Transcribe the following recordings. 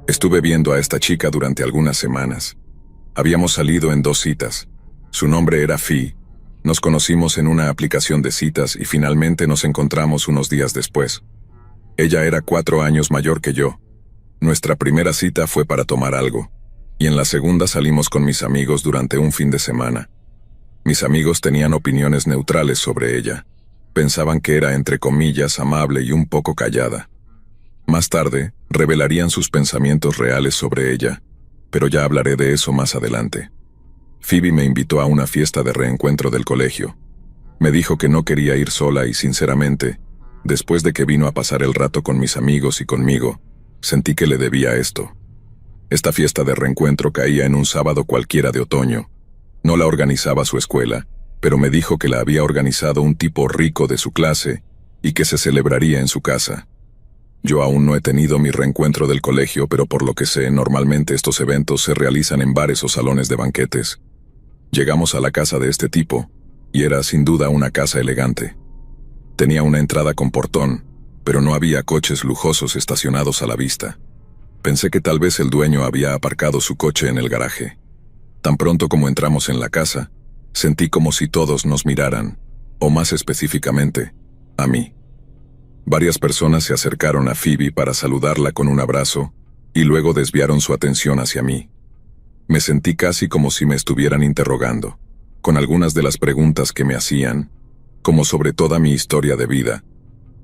Estuve viendo a esta chica durante algunas semanas. Habíamos salido en 2 citas. Su nombre era Fi. Nos conocimos en una aplicación de citas y finalmente nos encontramos unos días después. Ella era 4 años mayor que yo. Nuestra primera cita fue para tomar algo, y en la segunda salimos con mis amigos durante un fin de semana. Mis amigos tenían opiniones neutrales sobre ella. Pensaban que era entre comillas amable y un poco callada. Más tarde, revelarían sus pensamientos reales sobre ella, pero ya hablaré de eso más adelante. Phoebe me invitó a una fiesta de reencuentro del colegio. Me dijo que no quería ir sola y sinceramente, después de que vino a pasar el rato con mis amigos y conmigo, sentí que le debía esto. Esta fiesta de reencuentro caía en un sábado cualquiera de otoño. No la organizaba su escuela, pero me dijo que la había organizado un tipo rico de su clase y que se celebraría en su casa. Yo aún no he tenido mi reencuentro del colegio, pero por lo que sé, normalmente estos eventos se realizan en bares o salones de banquetes. Llegamos a la casa de este tipo, y era sin duda una casa elegante. Tenía una entrada con portón, pero no había coches lujosos estacionados a la vista. Pensé que tal vez el dueño había aparcado su coche en el garaje. Tan pronto como entramos en la casa, sentí como si todos nos miraran, o más específicamente, a mí. Varias personas se acercaron a Phoebe para saludarla con un abrazo, y luego desviaron su atención hacia mí. Me sentí casi como si me estuvieran interrogando, con algunas de las preguntas que me hacían, como sobre toda mi historia de vida,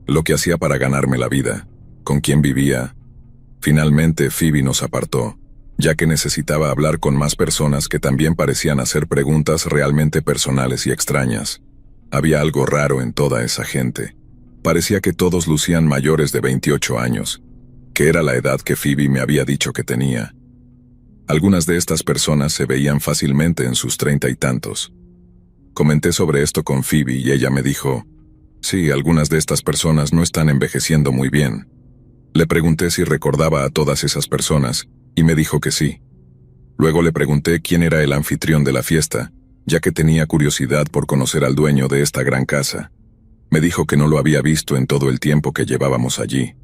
lo que hacía para ganarme la vida, con quién vivía. Finalmente Phoebe nos apartó, ya que necesitaba hablar con más personas que también parecían hacer preguntas realmente personales y extrañas. Había algo raro en toda esa gente. Parecía que todos lucían mayores de 28 años, que era la edad que Phoebe me había dicho que tenía. Algunas de estas personas se veían fácilmente en sus 30 y tantos. Comenté sobre esto con Phoebe y ella me dijo, sí, algunas de estas personas no están envejeciendo muy bien. Le pregunté si recordaba a todas esas personas, y me dijo que sí. Luego le pregunté quién era el anfitrión de la fiesta, ya que tenía curiosidad por conocer al dueño de esta gran casa. Me dijo que no lo había visto en todo el tiempo que llevábamos allí.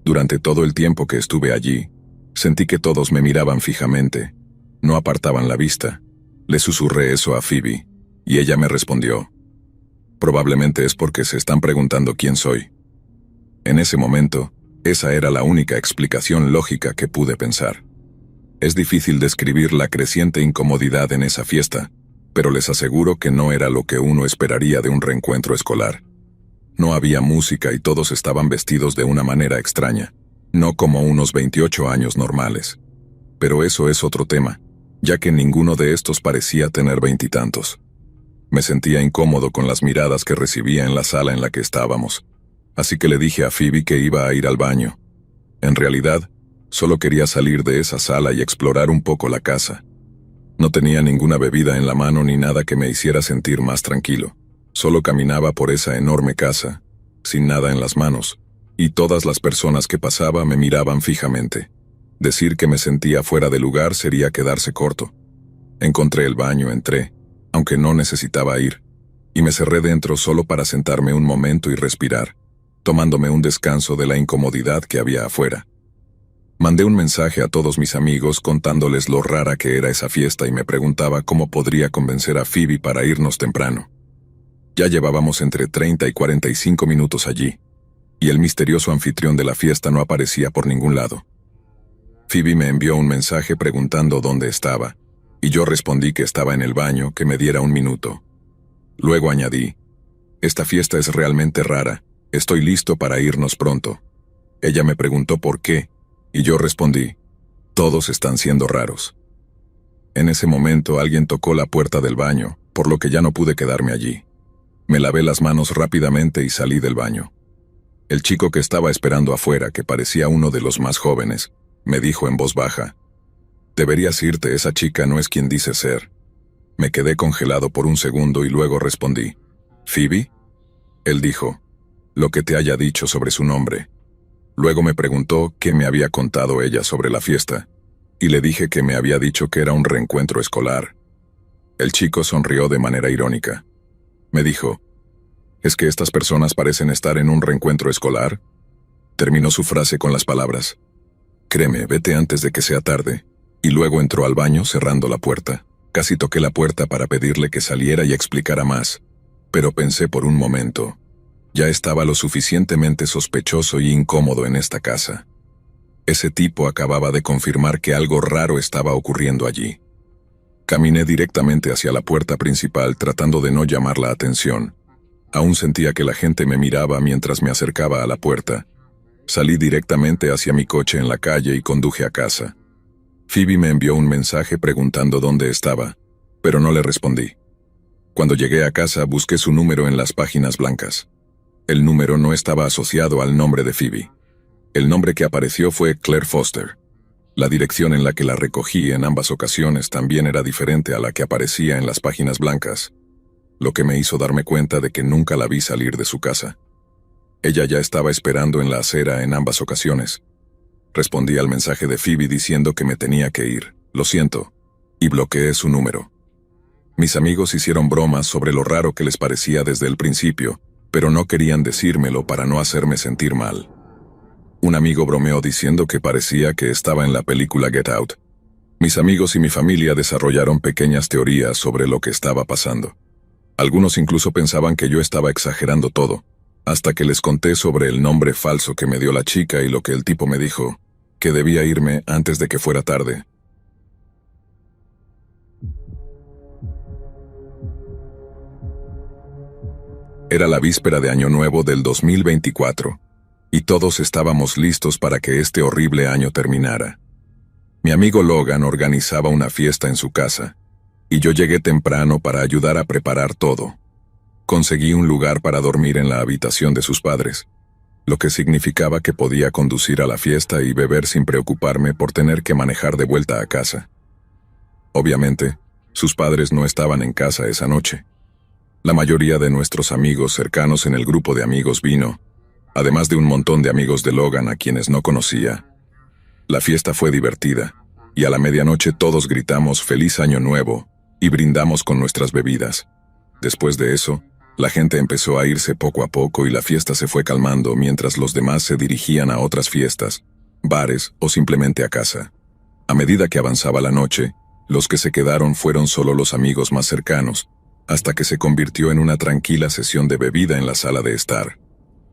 Durante todo el tiempo que estuve allí, sentí que todos me miraban fijamente. No apartaban la vista. Le susurré eso a Phoebe, y ella me respondió, probablemente es porque se están preguntando quién soy. En ese momento, esa era la única explicación lógica que pude pensar. Es difícil describir la creciente incomodidad en esa fiesta, pero les aseguro que no era lo que uno esperaría de un reencuentro escolar. No había música y todos estaban vestidos de una manera extraña, no como unos 28 años normales. Pero eso es otro tema, ya que ninguno de estos parecía tener 20 y tantos. Me sentía incómodo con las miradas que recibía en la sala en la que estábamos. Así que le dije a Phoebe que iba a ir al baño. En realidad, solo quería salir de esa sala y explorar un poco la casa. No tenía ninguna bebida en la mano ni nada que me hiciera sentir más tranquilo. Solo caminaba por esa enorme casa, sin nada en las manos, y todas las personas que pasaba me miraban fijamente. Decir que me sentía fuera de lugar sería quedarse corto. Encontré el baño, entré, aunque no necesitaba ir, y me cerré dentro solo para sentarme un momento y respirar, tomándome un descanso de la incomodidad que había afuera. Mandé un mensaje a todos mis amigos contándoles lo rara que era esa fiesta y me preguntaba cómo podría convencer a Phoebe para irnos temprano. Ya llevábamos entre 30 y 45 minutos allí, y el misterioso anfitrión de la fiesta no aparecía por ningún lado. Phoebe me envió un mensaje preguntando dónde estaba, y yo respondí que estaba en el baño, que me diera un minuto. Luego añadí, esta fiesta es realmente rara, estoy listo para irnos pronto. Ella me preguntó por qué, y yo respondí, todos están siendo raros. En ese momento alguien tocó la puerta del baño, por lo que ya no pude quedarme allí. Me lavé las manos rápidamente y salí del baño. El chico que estaba esperando afuera, que parecía uno de los más jóvenes, me dijo en voz baja, deberías irte, esa chica no es quien dice ser. Me quedé congelado por un segundo y luego respondí, ¿Phoebe? Él dijo, lo que te haya dicho sobre su nombre. Luego me preguntó qué me había contado ella sobre la fiesta, y le dije que me había dicho que era un reencuentro escolar. El chico sonrió de manera irónica. Me dijo, ¿es que estas personas parecen estar en un reencuentro escolar? Terminó su frase con las palabras, Créeme, vete antes de que sea tarde. Y luego entró al baño cerrando la puerta. Casi toqué la puerta para pedirle que saliera y explicara más. Pero pensé por un momento. Ya estaba lo suficientemente sospechoso y incómodo en esta casa. Ese tipo acababa de confirmar que algo raro estaba ocurriendo allí. Caminé directamente hacia la puerta principal tratando de no llamar la atención. Aún sentía que la gente me miraba mientras me acercaba a la puerta. Salí directamente hacia mi coche en la calle y conduje a casa. Phoebe me envió un mensaje preguntando dónde estaba, pero no le respondí. Cuando llegué a casa busqué su número en las páginas blancas. El número no estaba asociado al nombre de Phoebe. El nombre que apareció fue Claire Foster. La dirección en la que la recogí en ambas ocasiones también era diferente a la que aparecía en las páginas blancas, lo que me hizo darme cuenta de que nunca la vi salir de su casa. Ella ya estaba esperando en la acera en ambas ocasiones. Respondí al mensaje de Phoebe diciendo que me tenía que ir, lo siento, y bloqueé su número. Mis amigos hicieron bromas sobre lo raro que les parecía desde el principio, pero no querían decírmelo para no hacerme sentir mal. Un amigo bromeó diciendo que parecía que estaba en la película Get Out. Mis amigos y mi familia desarrollaron pequeñas teorías sobre lo que estaba pasando. Algunos incluso pensaban que yo estaba exagerando todo, hasta que les conté sobre el nombre falso que me dio la chica y lo que el tipo me dijo, que debía irme antes de que fuera tarde. Era la víspera de Año Nuevo del 2024. Y todos estábamos listos para que este horrible año terminara. Mi amigo Logan organizaba una fiesta en su casa, y yo llegué temprano para ayudar a preparar todo. Conseguí un lugar para dormir en la habitación de sus padres, lo que significaba que podía conducir a la fiesta y beber sin preocuparme por tener que manejar de vuelta a casa. Obviamente, sus padres no estaban en casa esa noche. La mayoría de nuestros amigos cercanos en el grupo de amigos vino, además de un montón de amigos de Logan a quienes no conocía. La fiesta fue divertida, y a la medianoche todos gritamos «Feliz Año Nuevo» y brindamos con nuestras bebidas. Después de eso, la gente empezó a irse poco a poco y la fiesta se fue calmando mientras los demás se dirigían a otras fiestas, bares o simplemente a casa. A medida que avanzaba la noche, los que se quedaron fueron solo los amigos más cercanos, hasta que se convirtió en una tranquila sesión de bebida en la sala de estar.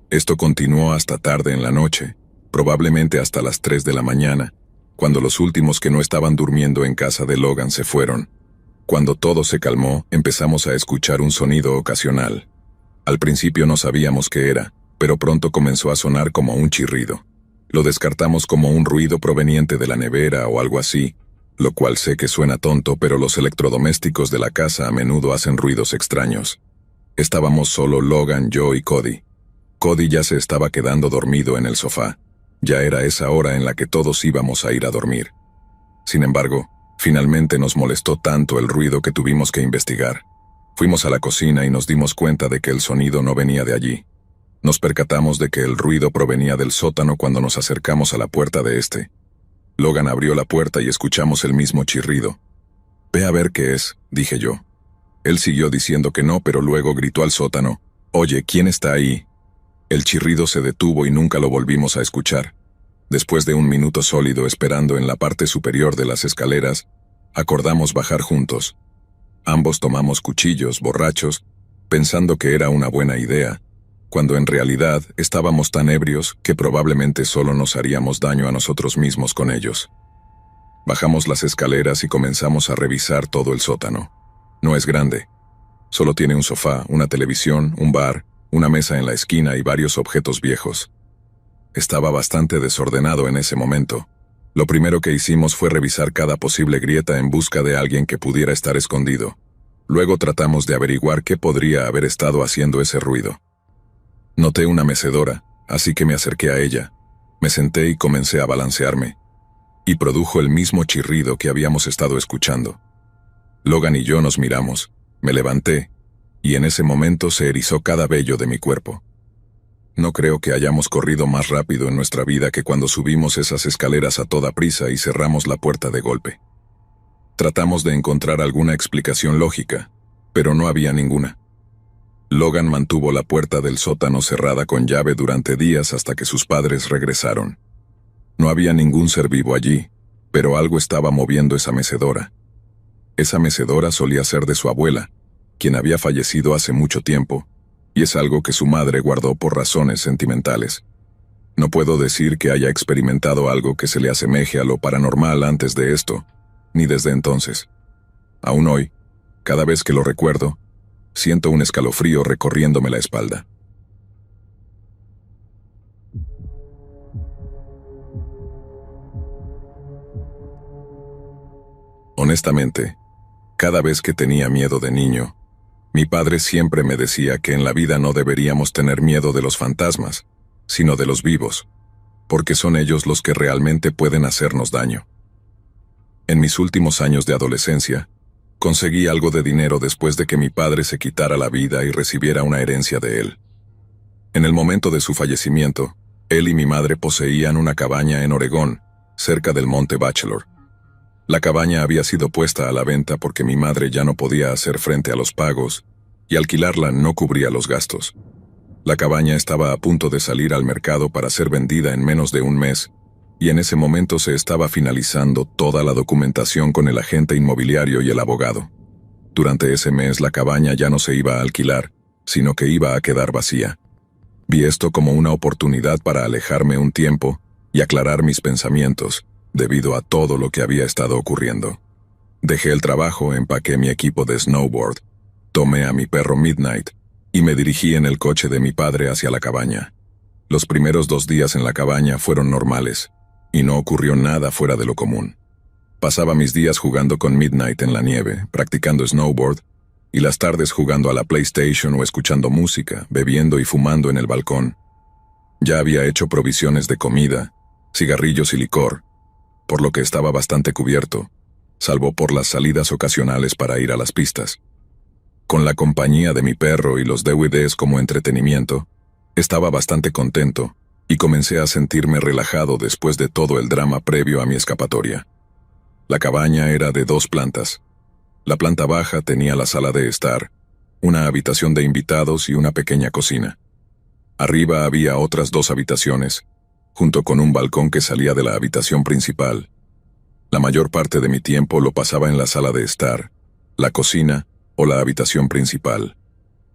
Esto continuó hasta tarde en la noche, probablemente hasta las 3 de la mañana, cuando los últimos que no estaban durmiendo en casa de Logan se fueron. Cuando todo se calmó, empezamos a escuchar un sonido ocasional. Al principio no sabíamos qué era, pero pronto comenzó a sonar como un chirrido. Lo descartamos como un ruido proveniente de la nevera o algo así, lo cual sé que suena tonto, pero los electrodomésticos de la casa a menudo hacen ruidos extraños. Estábamos solo Logan, yo y Cody. Cody ya se estaba quedando dormido en el sofá. Ya era esa hora en la que todos íbamos a ir a dormir. Sin embargo, finalmente nos molestó tanto el ruido que tuvimos que investigar. Fuimos a la cocina y nos dimos cuenta de que el sonido no venía de allí. Nos percatamos de que el ruido provenía del sótano cuando nos acercamos a la puerta de este. Logan abrió la puerta y escuchamos el mismo chirrido. «Ve a ver qué es», dije yo. Él siguió diciendo que no, pero luego gritó al sótano, «Oye, ¿quién está ahí?». El chirrido se detuvo y nunca lo volvimos a escuchar. Después de un minuto sólido esperando en la parte superior de las escaleras, acordamos bajar juntos. Ambos tomamos cuchillos, borrachos, pensando que era una buena idea, cuando en realidad estábamos tan ebrios que probablemente solo nos haríamos daño a nosotros mismos con ellos. Bajamos las escaleras y comenzamos a revisar todo el sótano. No es grande. Solo tiene un sofá, una televisión, un bar, una mesa en la esquina y varios objetos viejos. Estaba bastante desordenado en ese momento. Lo primero que hicimos fue revisar cada posible grieta en busca de alguien que pudiera estar escondido. Luego tratamos de averiguar qué podría haber estado haciendo ese ruido. Noté una mecedora, así que me acerqué a ella. Me senté y comencé a balancearme. Y produjo el mismo chirrido que habíamos estado escuchando. Logan y yo nos miramos, me levanté, y en ese momento se erizó cada vello de mi cuerpo. No creo que hayamos corrido más rápido en nuestra vida que cuando subimos esas escaleras a toda prisa y cerramos la puerta de golpe. Tratamos de encontrar alguna explicación lógica, pero no había ninguna. Logan mantuvo la puerta del sótano cerrada con llave durante días hasta que sus padres regresaron. No había ningún ser vivo allí, pero algo estaba moviendo esa mecedora. Esa mecedora solía ser de su abuela, quien había fallecido hace mucho tiempo, y es algo que su madre guardó por razones sentimentales. No puedo decir que haya experimentado algo que se le asemeje a lo paranormal antes de esto, ni desde entonces. Aún hoy, cada vez que lo recuerdo, siento un escalofrío recorriéndome la espalda. Honestamente, cada vez que tenía miedo de niño, mi padre siempre me decía que en la vida no deberíamos tener miedo de los fantasmas, sino de los vivos, porque son ellos los que realmente pueden hacernos daño. En mis últimos años de adolescencia, conseguí algo de dinero después de que mi padre se quitara la vida y recibiera una herencia de él. En el momento de su fallecimiento, él y mi madre poseían una cabaña en Oregón, cerca del Monte Bachelor. La cabaña había sido puesta a la venta porque mi madre ya no podía hacer frente a los pagos, y alquilarla no cubría los gastos. La cabaña estaba a punto de salir al mercado para ser vendida en menos de un mes, y en ese momento se estaba finalizando toda la documentación con el agente inmobiliario y el abogado. Durante ese mes la cabaña ya no se iba a alquilar, sino que iba a quedar vacía. Vi esto como una oportunidad para alejarme un tiempo y aclarar mis pensamientos, debido a todo lo que había estado ocurriendo. Dejé el trabajo, empaqué mi equipo de snowboard, tomé a mi perro Midnight, y me dirigí en el coche de mi padre hacia la cabaña. Los primeros 2 días en la cabaña fueron normales, y no ocurrió nada fuera de lo común. Pasaba mis días jugando con Midnight en la nieve, practicando snowboard, y las tardes jugando a la PlayStation o escuchando música, bebiendo y fumando en el balcón. Ya había hecho provisiones de comida, cigarrillos y licor, por lo que estaba bastante cubierto, salvo por las salidas ocasionales para ir a las pistas. Con la compañía de mi perro y los DVDs como entretenimiento, estaba bastante contento y comencé a sentirme relajado después de todo el drama previo a mi escapatoria. La cabaña era de 2 plantas. La planta baja tenía la sala de estar, una habitación de invitados y una pequeña cocina. Arriba había otras 2 habitaciones, junto con un balcón que salía de la habitación principal. La mayor parte de mi tiempo lo pasaba en la sala de estar, la cocina o la habitación principal.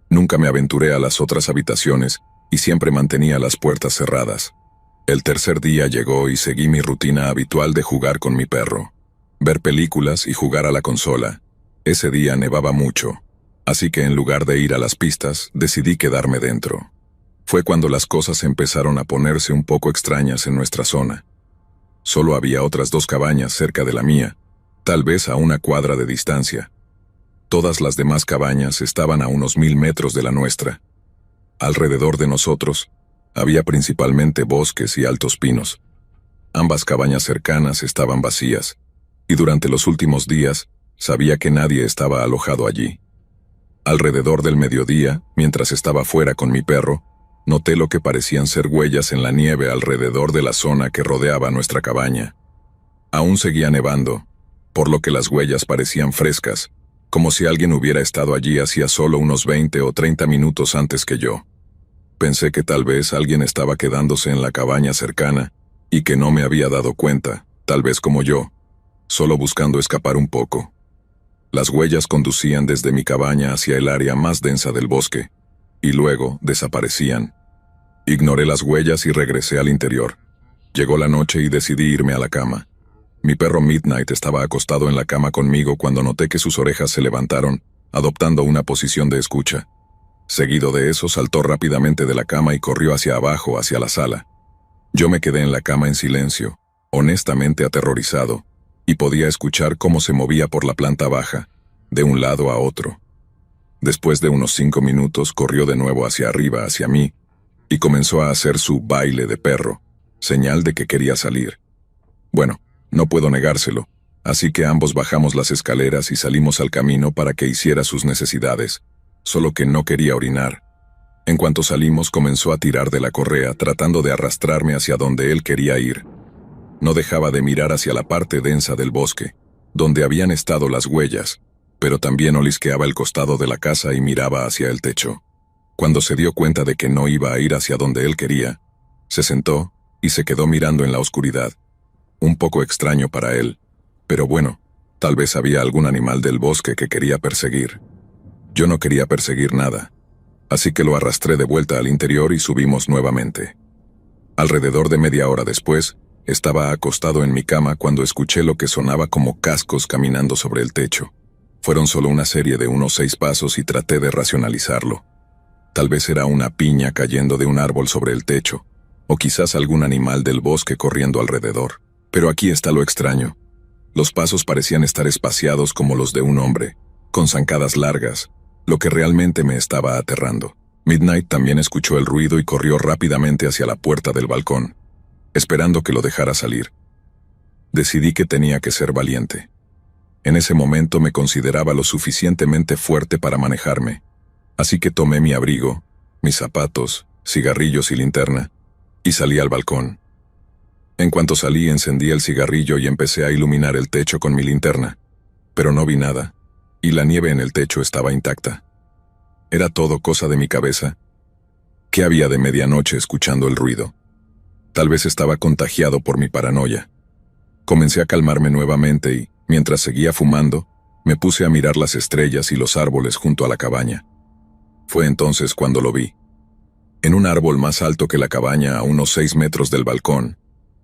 Nunca me aventuré a las otras habitaciones y siempre mantenía las puertas cerradas. El tercer día llegó y seguí mi rutina habitual de jugar con mi perro, ver películas y jugar a la consola. Ese día nevaba mucho, así que en lugar de ir a las pistas, decidí quedarme dentro. Fue cuando las cosas empezaron a ponerse un poco extrañas en nuestra zona. Solo había otras 2 cabañas cerca de la mía, tal vez a 1 cuadra de distancia. Todas las demás cabañas estaban a unos 1000 metros de la nuestra. Alrededor de nosotros, había principalmente bosques y altos pinos. Ambas cabañas cercanas estaban vacías, y durante los últimos días, sabía que nadie estaba alojado allí. Alrededor del mediodía, mientras estaba fuera con mi perro, noté lo que parecían ser huellas en la nieve alrededor de la zona que rodeaba nuestra cabaña. Aún seguía nevando, por lo que las huellas parecían frescas, como si alguien hubiera estado allí hacía solo unos 20 o 30 minutos antes que yo. Pensé que tal vez alguien estaba quedándose en la cabaña cercana y que no me había dado cuenta, tal vez como yo, solo buscando escapar un poco. Las huellas conducían desde mi cabaña hacia el área más densa del bosque, y luego desaparecían. Ignoré las huellas y regresé al interior. Llegó la noche y decidí irme a la cama. Mi perro Midnight estaba acostado en la cama conmigo cuando noté que sus orejas se levantaron, adoptando una posición de escucha. Seguido de eso, saltó rápidamente de la cama y corrió hacia abajo, hacia la sala. Yo me quedé en la cama en silencio, honestamente aterrorizado, y podía escuchar cómo se movía por la planta baja, de un lado a otro. Después de unos 5 minutos, corrió de nuevo hacia arriba, hacia mí, y comenzó a hacer su baile de perro, señal de que quería salir. Bueno, no puedo negárselo, así que ambos bajamos las escaleras y salimos al camino para que hiciera sus necesidades, solo que no quería orinar. En cuanto salimos, comenzó a tirar de la correa, tratando de arrastrarme hacia donde él quería ir. No dejaba de mirar hacia la parte densa del bosque, donde habían estado las huellas, pero también olisqueaba el costado de la casa y miraba hacia el techo. Cuando se dio cuenta de que no iba a ir hacia donde él quería, se sentó y se quedó mirando en la oscuridad. Un poco extraño para él, pero bueno, tal vez había algún animal del bosque que quería perseguir. Yo no quería perseguir nada, así que lo arrastré de vuelta al interior y subimos nuevamente. Alrededor de media hora después, estaba acostado en mi cama cuando escuché lo que sonaba como cascos caminando sobre el techo. Fueron solo una serie de unos 6 pasos y traté de racionalizarlo. Tal vez era una piña cayendo de un árbol sobre el techo, o quizás algún animal del bosque corriendo alrededor. Pero aquí está lo extraño. Los pasos parecían estar espaciados como los de un hombre, con zancadas largas, lo que realmente me estaba aterrando. Midnight también escuchó el ruido y corrió rápidamente hacia la puerta del balcón, esperando que lo dejara salir. Decidí que tenía que ser valiente. En ese momento me consideraba lo suficientemente fuerte para manejarme, así que tomé mi abrigo, mis zapatos, cigarrillos y linterna, y salí al balcón. En cuanto salí, encendí el cigarrillo y empecé a iluminar el techo con mi linterna, pero no vi nada, y la nieve en el techo estaba intacta. ¿Era todo cosa de mi cabeza? ¿Qué había de medianoche escuchando el ruido? Tal vez estaba contagiado por mi paranoia. Comencé a calmarme nuevamente y, mientras seguía fumando, me puse a mirar las estrellas y los árboles junto a la cabaña. Fue entonces cuando lo vi. En un árbol más alto que la cabaña, a unos 6 metros del balcón,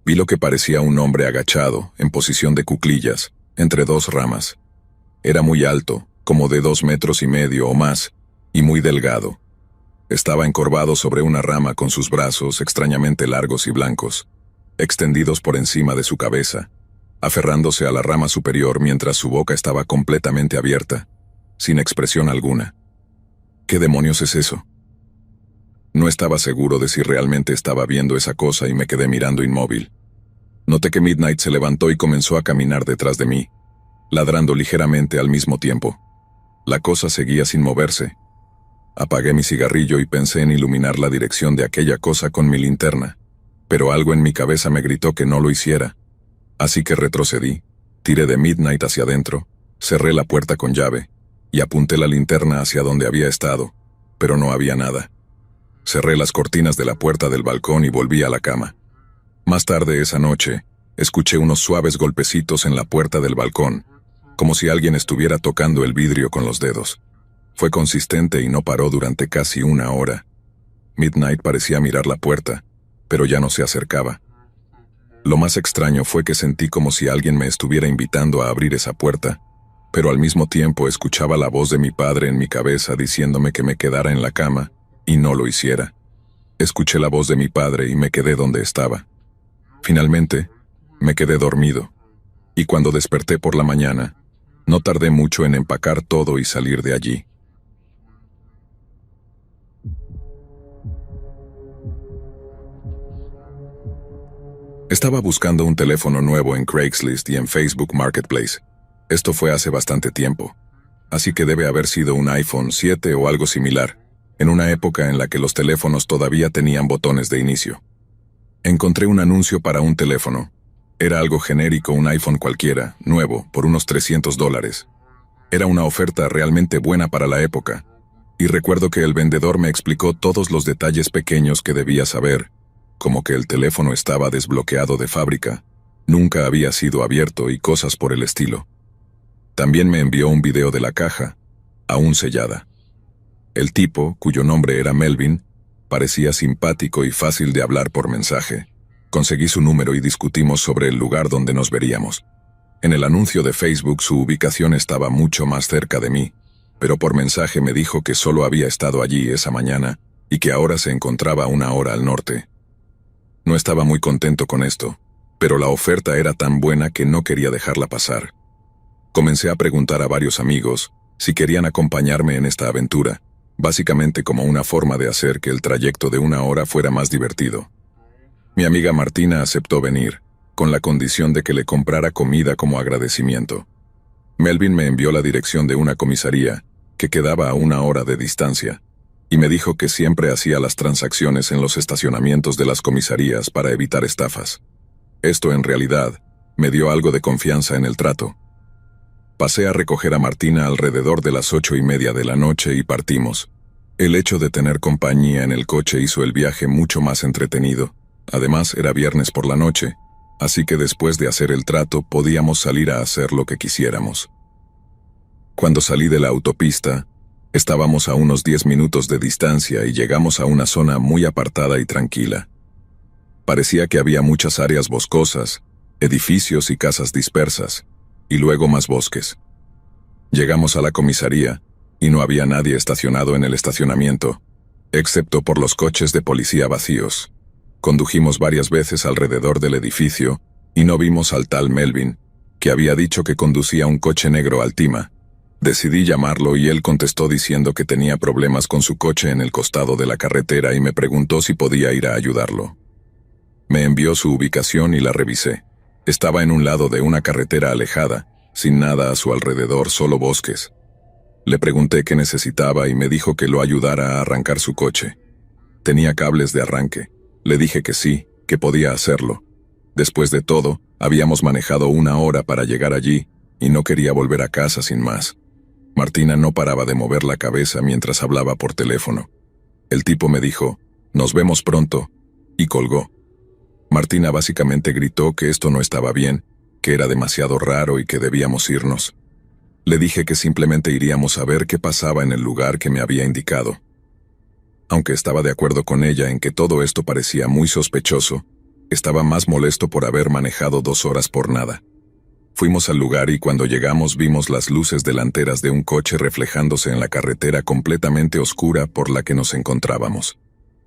vi lo que parecía un hombre agachado, en posición de cuclillas, entre 2 ramas. Era muy alto, como de 2,5 metros o más, y muy delgado. Estaba encorvado sobre una rama con sus brazos extrañamente largos y blancos, extendidos por encima de su cabeza, aferrándose a la rama superior mientras su boca estaba completamente abierta, sin expresión alguna. ¿Qué demonios es eso? No estaba seguro de si realmente estaba viendo esa cosa y me quedé mirando inmóvil. Noté que Midnight se levantó y comenzó a caminar detrás de mí, ladrando ligeramente al mismo tiempo. La cosa seguía sin moverse. Apagué mi cigarrillo y pensé en iluminar la dirección de aquella cosa con mi linterna, pero algo en mi cabeza me gritó que no lo hiciera. Así que retrocedí, tiré de Midnight hacia adentro, cerré la puerta con llave, y apunté la linterna hacia donde había estado, pero no había nada. Cerré las cortinas de la puerta del balcón y volví a la cama. Más tarde esa noche, escuché unos suaves golpecitos en la puerta del balcón, como si alguien estuviera tocando el vidrio con los dedos. Fue consistente y no paró durante casi 1 hora. Midnight parecía mirar la puerta, pero ya no se acercaba. Lo más extraño fue que sentí como si alguien me estuviera invitando a abrir esa puerta, pero al mismo tiempo escuchaba la voz de mi padre en mi cabeza diciéndome que me quedara en la cama, y no lo hiciera. Escuché la voz de mi padre y me quedé donde estaba. Finalmente, me quedé dormido, y cuando desperté por la mañana, no tardé mucho en empacar todo y salir de allí. Estaba buscando un teléfono nuevo en Craigslist y en Facebook Marketplace. Esto fue hace bastante tiempo, así que debe haber sido un iPhone 7 o algo similar, en una época en la que los teléfonos todavía tenían botones de inicio. Encontré un anuncio para un teléfono. Era algo genérico, un iPhone cualquiera, nuevo, por unos $300. Era una oferta realmente buena para la época, y recuerdo que el vendedor me explicó todos los detalles pequeños que debía saber, como que el teléfono estaba desbloqueado de fábrica, nunca había sido abierto y cosas por el estilo. También me envió un video de la caja, aún sellada. El tipo, cuyo nombre era Melvin, parecía simpático y fácil de hablar por mensaje. Conseguí su número y discutimos sobre el lugar donde nos veríamos. En el anuncio de Facebook su ubicación estaba mucho más cerca de mí, pero por mensaje me dijo que solo había estado allí esa mañana y que ahora se encontraba 1 hora al norte. No estaba muy contento con esto, pero la oferta era tan buena que no quería dejarla pasar. Comencé a preguntar a varios amigos si querían acompañarme en esta aventura, básicamente como una forma de hacer que el trayecto de 1 hora fuera más divertido. Mi amiga Martina aceptó venir, con la condición de que le comprara comida como agradecimiento. Melvin me envió la dirección de una comisaría, que quedaba a 1 hora de distancia, y me dijo que siempre hacía las transacciones en los estacionamientos de las comisarías para evitar estafas. Esto en realidad me dio algo de confianza en el trato. Pasé a recoger a Martina alrededor de las 8:30 de la noche y partimos. El hecho de tener compañía en el coche hizo el viaje mucho más entretenido, Además, era viernes por la noche, así que después de hacer el trato podíamos salir a hacer lo que quisiéramos. Cuando salí de la autopista, estábamos a unos 10 minutos de distancia y llegamos a una zona muy apartada y tranquila. Parecía que había muchas áreas boscosas, edificios y casas dispersas, y luego más bosques. Llegamos a la comisaría, y no había nadie estacionado en el estacionamiento, excepto por los coches de policía vacíos. Condujimos varias veces alrededor del edificio, y no vimos al tal Melvin, que había dicho que conducía un coche negro Altima. Decidí llamarlo y él contestó diciendo que tenía problemas con su coche en el costado de la carretera y me preguntó si podía ir a ayudarlo. Me envió su ubicación y la revisé. Estaba en un lado de una carretera alejada, sin nada a su alrededor, solo bosques. Le pregunté qué necesitaba y me dijo que lo ayudara a arrancar su coche. Tenía cables de arranque. Le dije que sí, que podía hacerlo. Después de todo, habíamos manejado 1 hora para llegar allí y no quería volver a casa sin más. Martina no paraba de mover la cabeza mientras hablaba por teléfono. El tipo me dijo, «Nos vemos pronto», y colgó. Martina básicamente gritó que esto no estaba bien, que era demasiado raro y que debíamos irnos. Le dije que simplemente iríamos a ver qué pasaba en el lugar que me había indicado. Aunque estaba de acuerdo con ella en que todo esto parecía muy sospechoso, estaba más molesto por haber manejado 2 horas por nada. Fuimos al lugar y cuando llegamos vimos las luces delanteras de un coche reflejándose en la carretera completamente oscura por la que nos encontrábamos.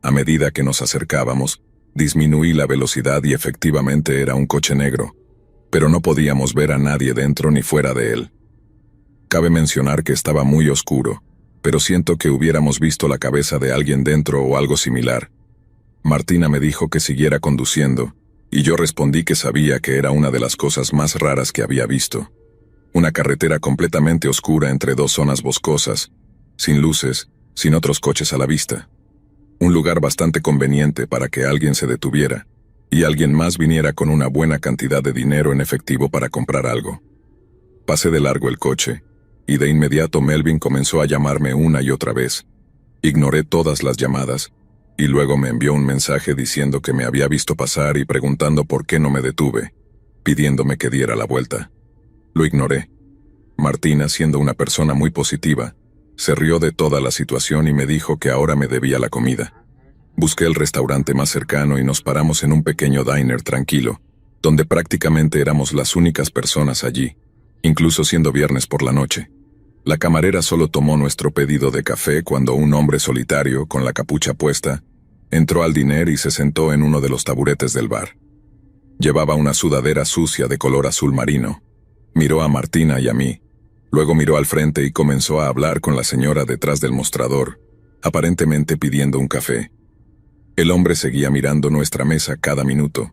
A medida que nos acercábamos, disminuí la velocidad y efectivamente era un coche negro, pero no podíamos ver a nadie dentro ni fuera de él. Cabe mencionar que estaba muy oscuro, pero siento que hubiéramos visto la cabeza de alguien dentro o algo similar. Martina me dijo que siguiera conduciendo, y yo respondí que sabía que era una de las cosas más raras que había visto. Una carretera completamente oscura entre 2 zonas boscosas, sin luces, sin otros coches a la vista. Un lugar bastante conveniente para que alguien se detuviera, y alguien más viniera con una buena cantidad de dinero en efectivo para comprar algo. Pasé de largo el coche, y de inmediato Melvin comenzó a llamarme una y otra vez. Ignoré todas las llamadas, y luego me envió un mensaje diciendo que me había visto pasar y preguntando por qué no me detuve, pidiéndome que diera la vuelta. Lo ignoré. Martina, siendo una persona muy positiva, se rió de toda la situación y me dijo que ahora me debía la comida. Busqué el restaurante más cercano y nos paramos en un pequeño diner tranquilo, donde prácticamente éramos las únicas personas allí, incluso siendo viernes por la noche. La camarera solo tomó nuestro pedido de café cuando un hombre solitario, con la capucha puesta, entró al diner y se sentó en uno de los taburetes del bar. Llevaba una sudadera sucia de color azul marino. Miró a Martina y a mí. Luego miró al frente y comenzó a hablar con la señora detrás del mostrador, aparentemente pidiendo un café. El hombre seguía mirando nuestra mesa cada minuto,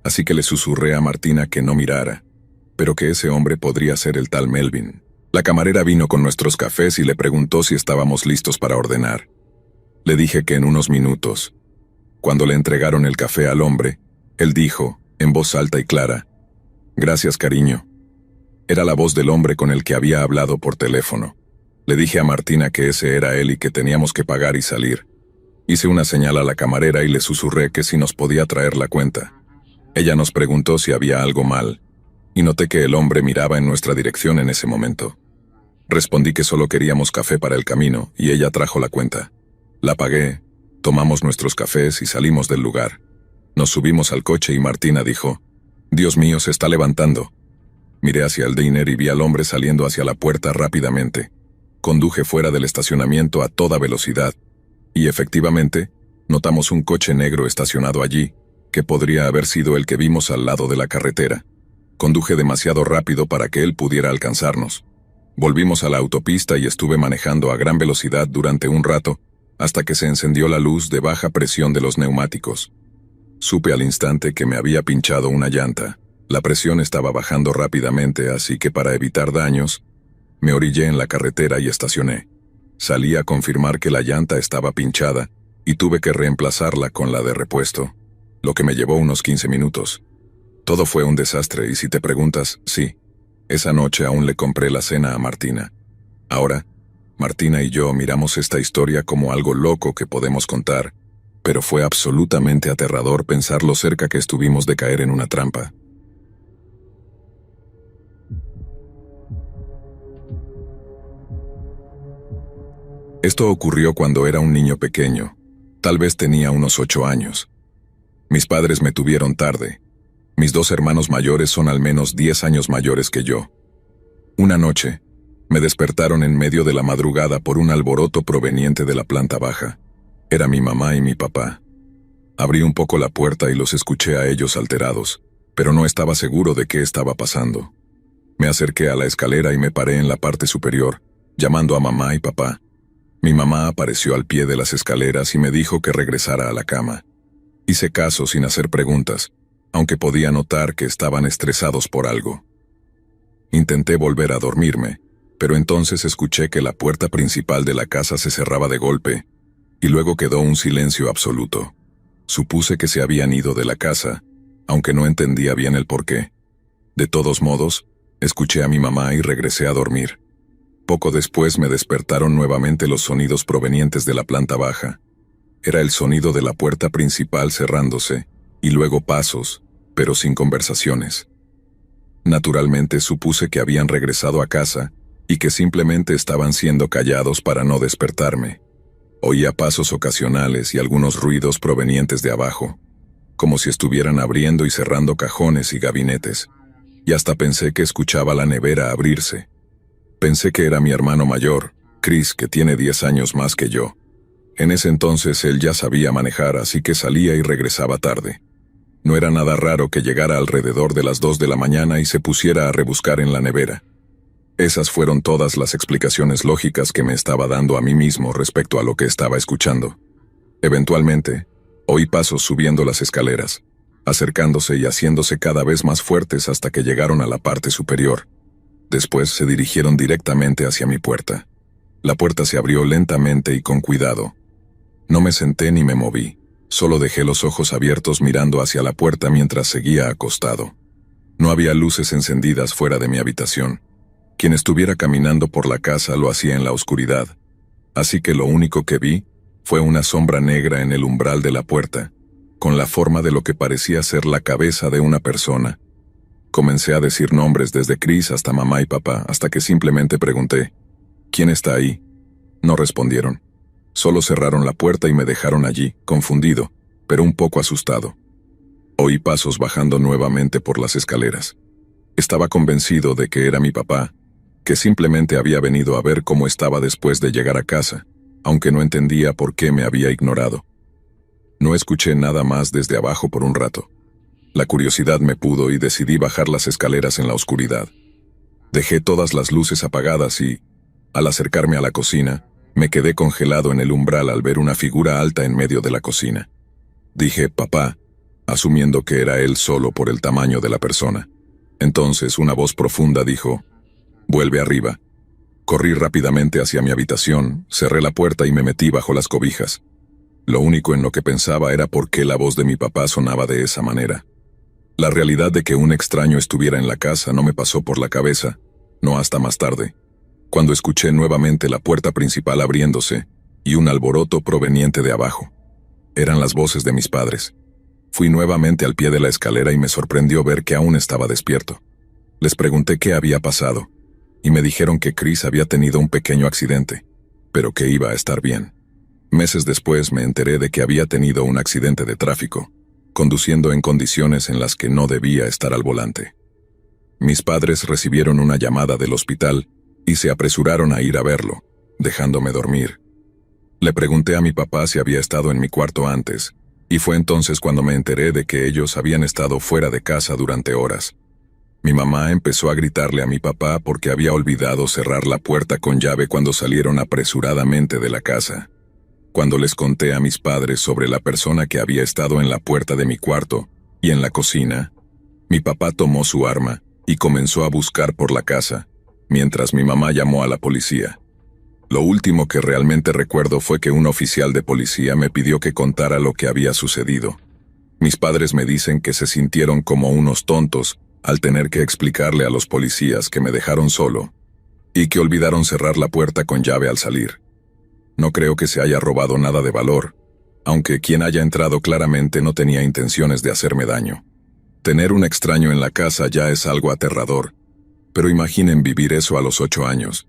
así que le susurré a Martina que no mirara, pero que ese hombre podría ser el tal Melvin. La camarera vino con nuestros cafés y le preguntó si estábamos listos para ordenar. Le dije que en unos minutos. Cuando le entregaron el café al hombre, él dijo, en voz alta y clara, «Gracias, cariño». Era la voz del hombre con el que había hablado por teléfono. Le dije a Martina que ese era él y que teníamos que pagar y salir. Hice una señal a la camarera y le susurré que si nos podía traer la cuenta. Ella nos preguntó si había algo mal, y noté que el hombre miraba en nuestra dirección en ese momento. Respondí que solo queríamos café para el camino, y ella trajo la cuenta. La pagué, tomamos nuestros cafés y salimos del lugar. Nos subimos al coche y Martina dijo, «Dios mío, se está levantando». Miré hacia el diner y vi al hombre saliendo hacia la puerta rápidamente. Conduje fuera del estacionamiento a toda velocidad, y efectivamente, notamos un coche negro estacionado allí, que podría haber sido el que vimos al lado de la carretera. Conduje demasiado rápido para que él pudiera alcanzarnos. Volvimos a la autopista y estuve manejando a gran velocidad durante un rato, hasta que se encendió la luz de baja presión de los neumáticos. Supe al instante que me había pinchado una llanta. La presión estaba bajando rápidamente, así que para evitar daños, me orillé en la carretera y estacioné. Salí a confirmar que la llanta estaba pinchada, y tuve que reemplazarla con la de repuesto, lo que me llevó unos 15 minutos. Todo fue un desastre y si te preguntas, sí, esa noche aún le compré la cena a Martina. Ahora, Martina y yo miramos esta historia como algo loco que podemos contar, pero fue absolutamente aterrador pensar lo cerca que estuvimos de caer en una trampa. Esto ocurrió cuando era un niño pequeño, tal vez tenía unos 8 años. Mis padres me tuvieron tarde. Mis 2 hermanos mayores son al menos 10 años mayores que yo. Una noche, me despertaron en medio de la madrugada por un alboroto proveniente de la planta baja. Era mi mamá y mi papá. Abrí un poco la puerta y los escuché a ellos alterados, pero no estaba seguro de qué estaba pasando. Me acerqué a la escalera y me paré en la parte superior, llamando a mamá y papá. Mi mamá apareció al pie de las escaleras y me dijo que regresara a la cama. Hice caso sin hacer preguntas, aunque podía notar que estaban estresados por algo. Intenté volver a dormirme, pero entonces escuché que la puerta principal de la casa se cerraba de golpe, y luego quedó un silencio absoluto. Supuse que se habían ido de la casa, aunque no entendía bien el porqué. De todos modos, escuché a mi mamá y regresé a dormir. Poco después me despertaron nuevamente los sonidos provenientes de la planta baja. Era el sonido de la puerta principal cerrándose, y luego pasos, pero sin conversaciones. Naturalmente supuse que habían regresado a casa, y que simplemente estaban siendo callados para no despertarme. Oía pasos ocasionales y algunos ruidos provenientes de abajo, como si estuvieran abriendo y cerrando cajones y gabinetes, y hasta pensé que escuchaba la nevera abrirse. Pensé que era mi hermano mayor, Chris, que tiene 10 años más que yo. En ese entonces él ya sabía manejar, así que salía y regresaba tarde. No era nada raro que llegara alrededor de las 2 de la mañana y se pusiera a rebuscar en la nevera. Esas fueron todas las explicaciones lógicas que me estaba dando a mí mismo respecto a lo que estaba escuchando. Eventualmente, oí pasos subiendo las escaleras, acercándose y haciéndose cada vez más fuertes hasta que llegaron a la parte superior. Después se dirigieron directamente hacia mi puerta. La puerta se abrió lentamente y con cuidado. No me senté ni me moví, solo dejé los ojos abiertos mirando hacia la puerta mientras seguía acostado. No había luces encendidas fuera de mi habitación. Quien estuviera caminando por la casa lo hacía en la oscuridad, así que lo único que vi fue una sombra negra en el umbral de la puerta, con la forma de lo que parecía ser la cabeza de una persona. Comencé a decir nombres desde Chris hasta mamá y papá, hasta que simplemente pregunté, ¿quién está ahí? No respondieron. Solo cerraron la puerta y me dejaron allí, confundido, pero un poco asustado. Oí pasos bajando nuevamente por las escaleras. Estaba convencido de que era mi papá, que simplemente había venido a ver cómo estaba después de llegar a casa, aunque no entendía por qué me había ignorado. No escuché nada más desde abajo por un rato. La curiosidad me pudo y decidí bajar las escaleras en la oscuridad. Dejé todas las luces apagadas y, al acercarme a la cocina, me quedé congelado en el umbral al ver una figura alta en medio de la cocina. Dije, papá, asumiendo que era él solo por el tamaño de la persona. Entonces una voz profunda dijo, «Vuelve arriba». Corrí rápidamente hacia mi habitación, cerré la puerta y me metí bajo las cobijas. Lo único en lo que pensaba era por qué la voz de mi papá sonaba de esa manera. La realidad de que un extraño estuviera en la casa no me pasó por la cabeza, no hasta más tarde, cuando escuché nuevamente la puerta principal abriéndose y un alboroto proveniente de abajo. Eran las voces de mis padres. Fui nuevamente al pie de la escalera y me sorprendió ver que aún estaba despierto. Les pregunté qué había pasado, y me dijeron que Chris había tenido un pequeño accidente, pero que iba a estar bien. Meses después me enteré de que había tenido un accidente de tráfico, conduciendo en condiciones en las que no debía estar al volante. Mis padres recibieron una llamada del hospital y se apresuraron a ir a verlo, dejándome dormir. Le pregunté a mi papá si había estado en mi cuarto antes, y fue entonces cuando me enteré de que ellos habían estado fuera de casa durante horas. Mi mamá empezó a gritarle a mi papá porque había olvidado cerrar la puerta con llave cuando salieron apresuradamente de la casa. Cuando les conté a mis padres sobre la persona que había estado en la puerta de mi cuarto y en la cocina, mi papá tomó su arma y comenzó a buscar por la casa, mientras mi mamá llamó a la policía. Lo último que realmente recuerdo fue que un oficial de policía me pidió que contara lo que había sucedido. Mis padres me dicen que se sintieron como unos tontos al tener que explicarle a los policías que me dejaron solo y que olvidaron cerrar la puerta con llave al salir. No creo que se haya robado nada de valor, aunque quien haya entrado claramente no tenía intenciones de hacerme daño. Tener un extraño en la casa ya es algo aterrador, pero imaginen vivir eso a los 8 años.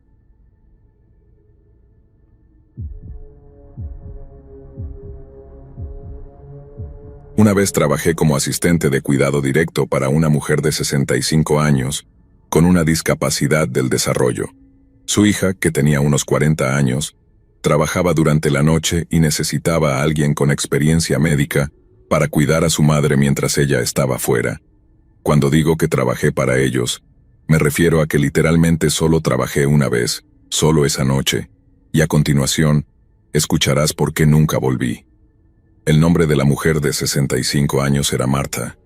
Una vez trabajé como asistente de cuidado directo para una mujer de 65 años, con una discapacidad del desarrollo. Su hija, que tenía unos 40 años, trabajaba durante la noche y necesitaba a alguien con experiencia médica para cuidar a su madre mientras ella estaba fuera. Cuando digo que trabajé para ellos, me refiero a que literalmente solo trabajé una vez, solo esa noche, y a continuación, escucharás por qué nunca volví. El nombre de la mujer de 65 años era Marta,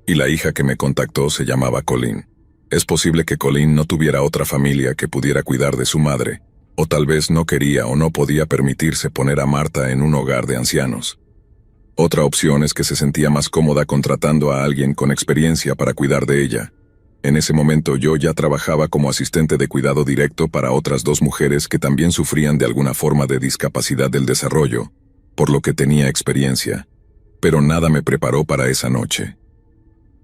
y la hija que me contactó se llamaba Colleen. Es posible que Colleen no tuviera otra familia que pudiera cuidar de su madre, o tal vez no quería o no podía permitirse poner a Marta en un hogar de ancianos. Otra opción es que se sentía más cómoda contratando a alguien con experiencia para cuidar de ella. En ese momento yo ya trabajaba como asistente de cuidado directo para otras 2 mujeres que también sufrían de alguna forma de discapacidad del desarrollo, por lo que tenía experiencia, pero nada me preparó para esa noche.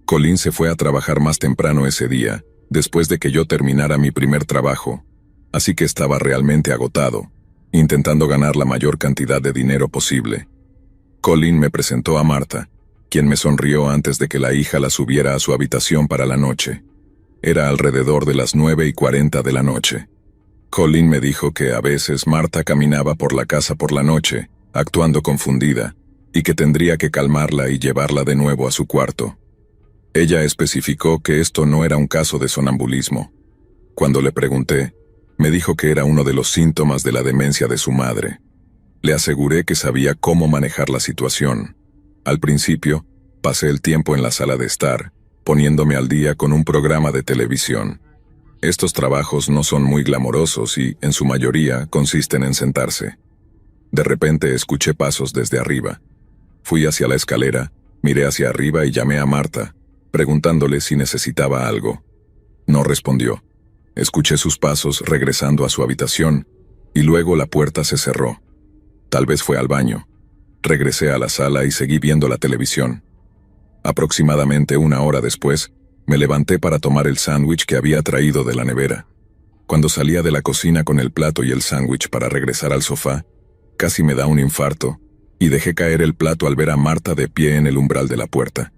Colleen se fue a trabajar más temprano ese día, después de que yo terminara mi primer trabajo, así que estaba realmente agotado, intentando ganar la mayor cantidad de dinero posible. Colleen me presentó a Marta, quien me sonrió antes de que la hija la subiera a su habitación para la noche. Era alrededor de las 9:40 de la noche. Colleen me dijo que a veces Marta caminaba por la casa por la noche, actuando confundida, y que tendría que calmarla y llevarla de nuevo a su cuarto. Ella especificó que esto no era un caso de sonambulismo. Cuando le pregunté, me dijo que era uno de los síntomas de la demencia de su madre. Le aseguré que sabía cómo manejar la situación. Al principio, pasé el tiempo en la sala de estar, poniéndome al día con un programa de televisión. Estos trabajos no son muy glamorosos y, en su mayoría, consisten en sentarse. De repente escuché pasos desde arriba. Fui hacia la escalera, miré hacia arriba y llamé a Marta, preguntándole si necesitaba algo. No respondió. Escuché sus pasos regresando a su habitación, y luego la puerta se cerró. Tal vez fue al baño. Regresé a la sala y seguí viendo la televisión. Aproximadamente 1 hora después, me levanté para tomar el sándwich que había traído de la nevera. Cuando salía de la cocina con el plato y el sándwich para regresar al sofá, casi me da un infarto, y dejé caer el plato al ver a Marta de pie en el umbral de la puerta.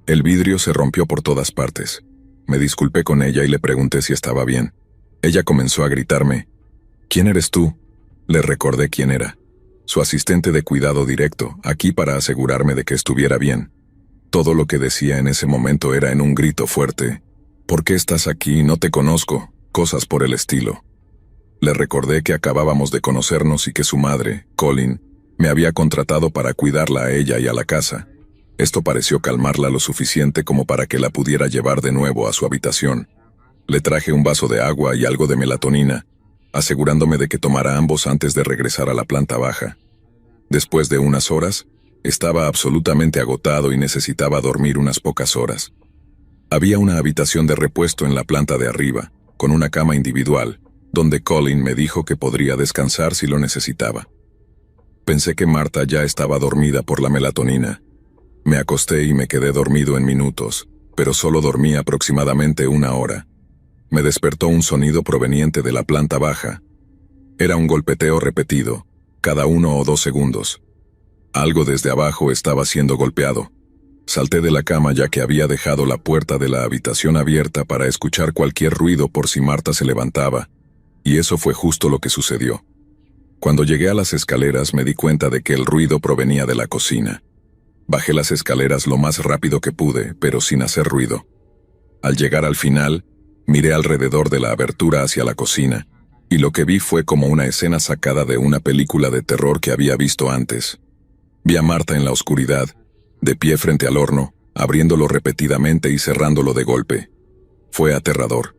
El vidrio se rompió por todas partes. Me disculpé con ella y le pregunté si estaba bien. Ella comenzó a gritarme: «¿Quién eres tú?». Le recordé quién era. Su asistente de cuidado directo, aquí para asegurarme de que estuviera bien. Todo lo que decía en ese momento era en un grito fuerte: «¿Por qué estás aquí? No te conozco», cosas por el estilo. Le recordé que acabábamos de conocernos y que su madre, Colleen, me había contratado para cuidarla a ella y a la casa. Esto pareció calmarla lo suficiente como para que la pudiera llevar de nuevo a su habitación. Le traje un vaso de agua y algo de melatonina, asegurándome de que tomara ambos antes de regresar a la planta baja. Después de unas horas, estaba absolutamente agotado y necesitaba dormir unas pocas horas. Había una habitación de repuesto en la planta de arriba, con una cama individual, donde Colleen me dijo que podría descansar si lo necesitaba. Pensé que Marta ya estaba dormida por la melatonina. Me acosté y me quedé dormido en minutos, pero solo dormí aproximadamente 1 hora. Me despertó un sonido proveniente de la planta baja. Era un golpeteo repetido, cada 1 o 2 segundos. Algo desde abajo estaba siendo golpeado. Salté de la cama ya que había dejado la puerta de la habitación abierta para escuchar cualquier ruido por si Marta se levantaba, y eso fue justo lo que sucedió. Cuando llegué a las escaleras me di cuenta de que el ruido provenía de la cocina. Bajé las escaleras lo más rápido que pude, pero sin hacer ruido. Al llegar al final, miré alrededor de la abertura hacia la cocina, y lo que vi fue como una escena sacada de una película de terror que había visto antes. Vi a Marta en la oscuridad, de pie frente al horno, abriéndolo repetidamente y cerrándolo de golpe. Fue aterrador.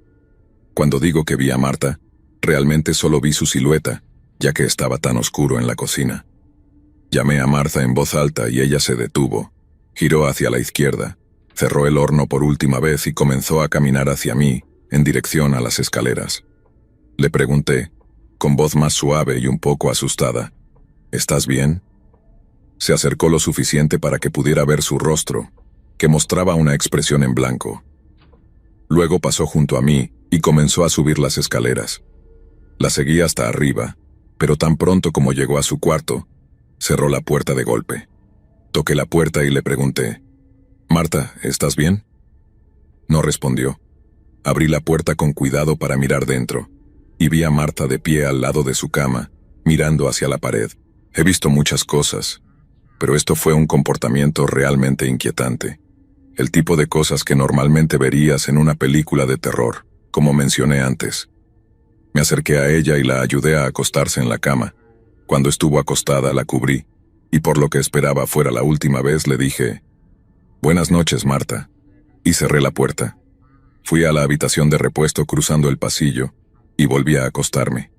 Cuando digo que vi a Marta, realmente solo vi su silueta, ya que estaba tan oscuro en la cocina. Llamé a Marta en voz alta y ella se detuvo, giró hacia la izquierda, cerró el horno por última vez y comenzó a caminar hacia mí, en dirección a las escaleras. Le pregunté, con voz más suave y un poco asustada: «¿Estás bien?». Se acercó lo suficiente para que pudiera ver su rostro, que mostraba una expresión en blanco. Luego pasó junto a mí y comenzó a subir las escaleras. La seguí hasta arriba, pero tan pronto como llegó a su cuarto, cerró la puerta de golpe. Toqué la puerta y le pregunté, «Marta, ¿estás bien?». No respondió. Abrí la puerta con cuidado para mirar dentro, y vi a Marta de pie al lado de su cama, mirando hacia la pared. He visto muchas cosas, pero esto fue un comportamiento realmente inquietante. El tipo de cosas que normalmente verías en una película de terror, como mencioné antes. Me acerqué a ella y la ayudé a acostarse en la cama. Cuando estuvo acostada la cubrí, y por lo que esperaba fuera la última vez le dije, «Buenas noches, Marta», y cerré la puerta. Fui a la habitación de repuesto cruzando el pasillo, y volví a acostarme.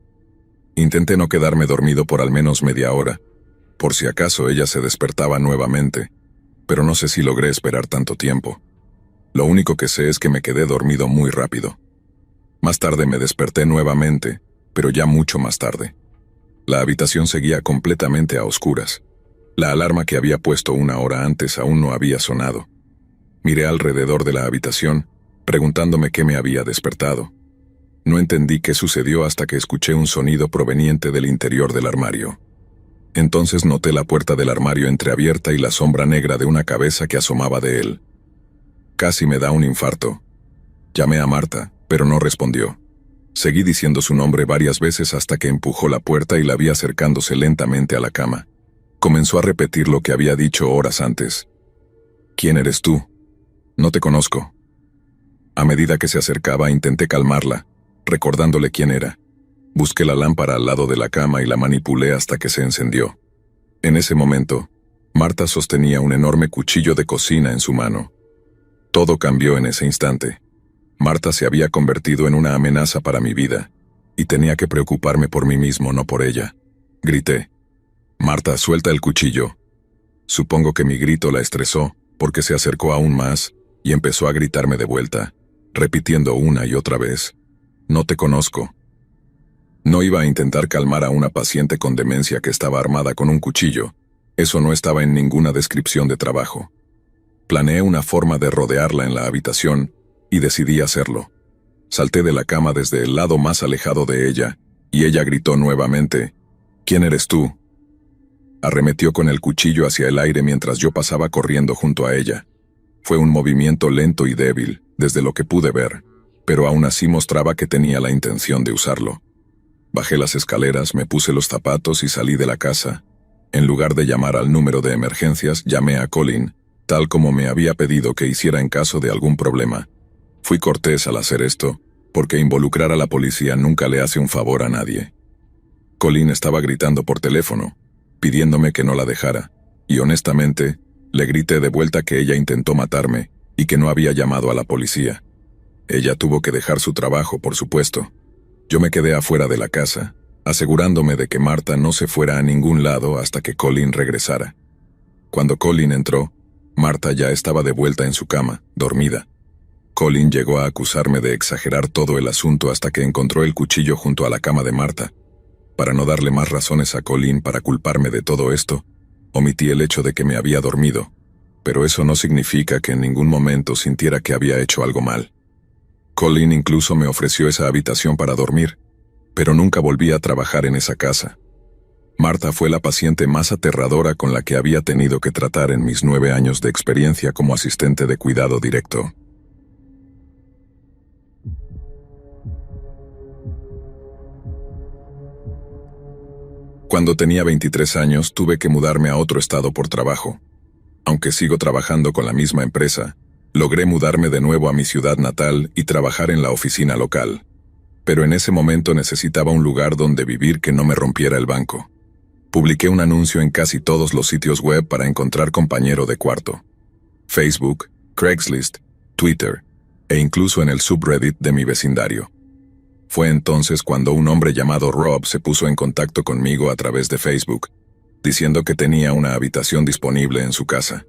Intenté no quedarme dormido por al menos media hora, por si acaso ella se despertaba nuevamente, pero no sé si logré esperar tanto tiempo. Lo único que sé es que me quedé dormido muy rápido. Más tarde me desperté nuevamente, pero ya mucho más tarde. La habitación seguía completamente a oscuras. La alarma que había puesto una hora antes aún no había sonado. Miré alrededor de la habitación, preguntándome qué me había despertado. No entendí qué sucedió hasta que escuché un sonido proveniente del interior del armario. Entonces noté la puerta del armario entreabierta y la sombra negra de una cabeza que asomaba de él. Casi me da un infarto. Llamé a Marta, pero no respondió. Seguí diciendo su nombre varias veces hasta que empujó la puerta y la vi acercándose lentamente a la cama. Comenzó a repetir lo que había dicho horas antes. «¿Quién eres tú? No te conozco». A medida que se acercaba intenté calmarla, recordándole quién era. Busqué la lámpara al lado de la cama y la manipulé hasta que se encendió. En ese momento, Marta sostenía un enorme cuchillo de cocina en su mano. Todo cambió en ese instante. Marta se había convertido en una amenaza para mi vida, y tenía que preocuparme por mí mismo, no por ella. Grité, «Marta, suelta el cuchillo». Supongo que mi grito la estresó, porque se acercó aún más, y empezó a gritarme de vuelta, repitiendo una y otra vez, «No te conozco». No iba a intentar calmar a una paciente con demencia que estaba armada con un cuchillo. Eso no estaba en ninguna descripción de trabajo. Planeé una forma de rodearla en la habitación, y decidí hacerlo. Salté de la cama desde el lado más alejado de ella, y ella gritó nuevamente, «¿Quién eres tú?». Arremetió con el cuchillo hacia el aire mientras yo pasaba corriendo junto a ella. Fue un movimiento lento y débil, desde lo que pude ver, pero aún así mostraba que tenía la intención de usarlo. Bajé las escaleras, me puse los zapatos y salí de la casa. En lugar de llamar al número de emergencias, llamé a Colin, tal como me había pedido que hiciera en caso de algún problema. Fui cortés al hacer esto, porque involucrar a la policía nunca le hace un favor a nadie. Colin estaba gritando por teléfono, pidiéndome que no la dejara, y honestamente, le grité de vuelta que ella intentó matarme y que no había llamado a la policía. Ella tuvo que dejar su trabajo, por supuesto. Yo me quedé afuera de la casa, asegurándome de que Marta no se fuera a ningún lado hasta que Colin regresara. Cuando Colin entró, Marta ya estaba de vuelta en su cama, dormida. Colin llegó a acusarme de exagerar todo el asunto hasta que encontró el cuchillo junto a la cama de Marta. Para no darle más razones a Colin para culparme de todo esto, omití el hecho de que me había dormido, pero eso no significa que en ningún momento sintiera que había hecho algo mal. Colin incluso me ofreció esa habitación para dormir, pero nunca volví a trabajar en esa casa. Marta fue la paciente más aterradora con la que había tenido que tratar en mis 9 años de experiencia como asistente de cuidado directo. Cuando tenía 23 años, tuve que mudarme a otro estado por trabajo. Aunque sigo trabajando con la misma empresa, logré mudarme de nuevo a mi ciudad natal y trabajar en la oficina local. Pero en ese momento necesitaba un lugar donde vivir que no me rompiera el banco. Publiqué un anuncio en casi todos los sitios web para encontrar compañero de cuarto. Facebook, Craigslist, Twitter, e incluso en el subreddit de mi vecindario. Fue entonces cuando un hombre llamado Rob se puso en contacto conmigo a través de Facebook, diciendo que tenía una habitación disponible en su casa.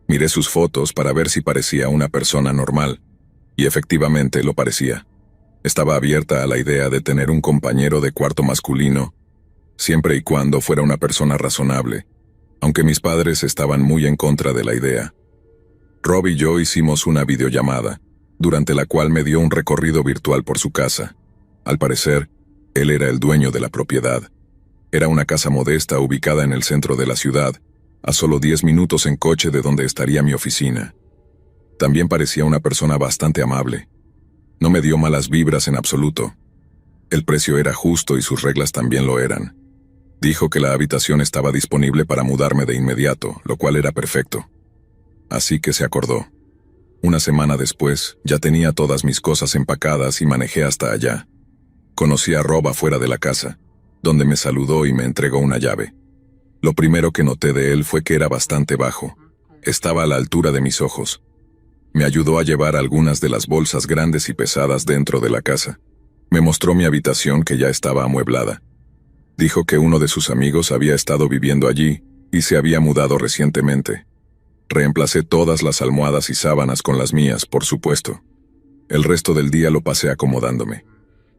Miré sus fotos para ver si parecía una persona normal, y efectivamente lo parecía. Estaba abierta a la idea de tener un compañero de cuarto masculino, siempre y cuando fuera una persona razonable, aunque mis padres estaban muy en contra de la idea. Rob y yo hicimos una videollamada, durante la cual me dio un recorrido virtual por su casa. Al parecer, él era el dueño de la propiedad. Era una casa modesta ubicada en el centro de la ciudad, a solo 10 minutos en coche de donde estaría mi oficina. También parecía una persona bastante amable. No me dio malas vibras en absoluto. El precio era justo y sus reglas también lo eran. Dijo que la habitación estaba disponible para mudarme de inmediato, lo cual era perfecto. Así que se acordó. Una semana después, ya tenía todas mis cosas empacadas y manejé hasta allá. Conocí a Rob afuera de la casa, donde me saludó y me entregó una llave. Lo primero que noté de él fue que era bastante bajo. Estaba a la altura de mis ojos. Me ayudó a llevar algunas de las bolsas grandes y pesadas dentro de la casa. Me mostró mi habitación que ya estaba amueblada. Dijo que uno de sus amigos había estado viviendo allí y se había mudado recientemente. Reemplacé todas las almohadas y sábanas con las mías, por supuesto. El resto del día lo pasé acomodándome.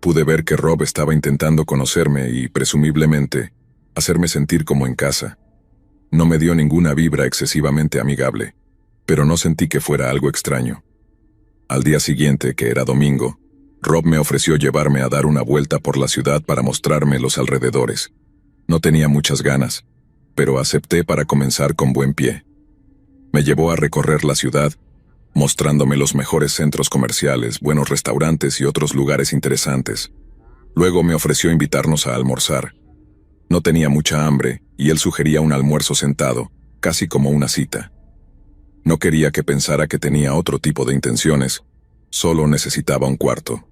Pude ver que Rob estaba intentando conocerme y, presumiblemente, hacerme sentir como en casa. No me dio ninguna vibra excesivamente amigable, pero no sentí que fuera algo extraño. Al día siguiente, que era domingo, Rob me ofreció llevarme a dar una vuelta por la ciudad para mostrarme los alrededores. No tenía muchas ganas, pero acepté para comenzar con buen pie. Me llevó a recorrer la ciudad, mostrándome los mejores centros comerciales, buenos restaurantes y otros lugares interesantes. Luego me ofreció invitarnos a almorzar. No tenía mucha hambre, y él sugería un almuerzo sentado, casi como una cita. No quería que pensara que tenía otro tipo de intenciones, solo necesitaba un cuarto.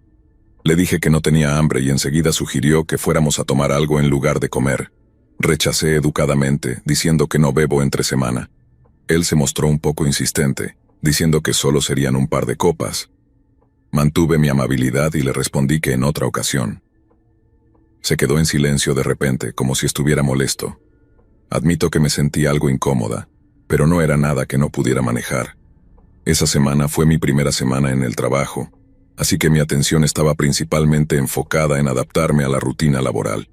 Le dije que no tenía hambre y enseguida sugirió que fuéramos a tomar algo en lugar de comer. Rechacé educadamente, diciendo que no bebo entre semana. Él se mostró un poco insistente, diciendo que solo serían un par de copas. Mantuve mi amabilidad y le respondí que en otra ocasión. Se quedó en silencio de repente, como si estuviera molesto. Admito que me sentí algo incómoda, pero no era nada que no pudiera manejar. Esa semana fue mi primera semana en el trabajo, así que mi atención estaba principalmente enfocada en adaptarme a la rutina laboral.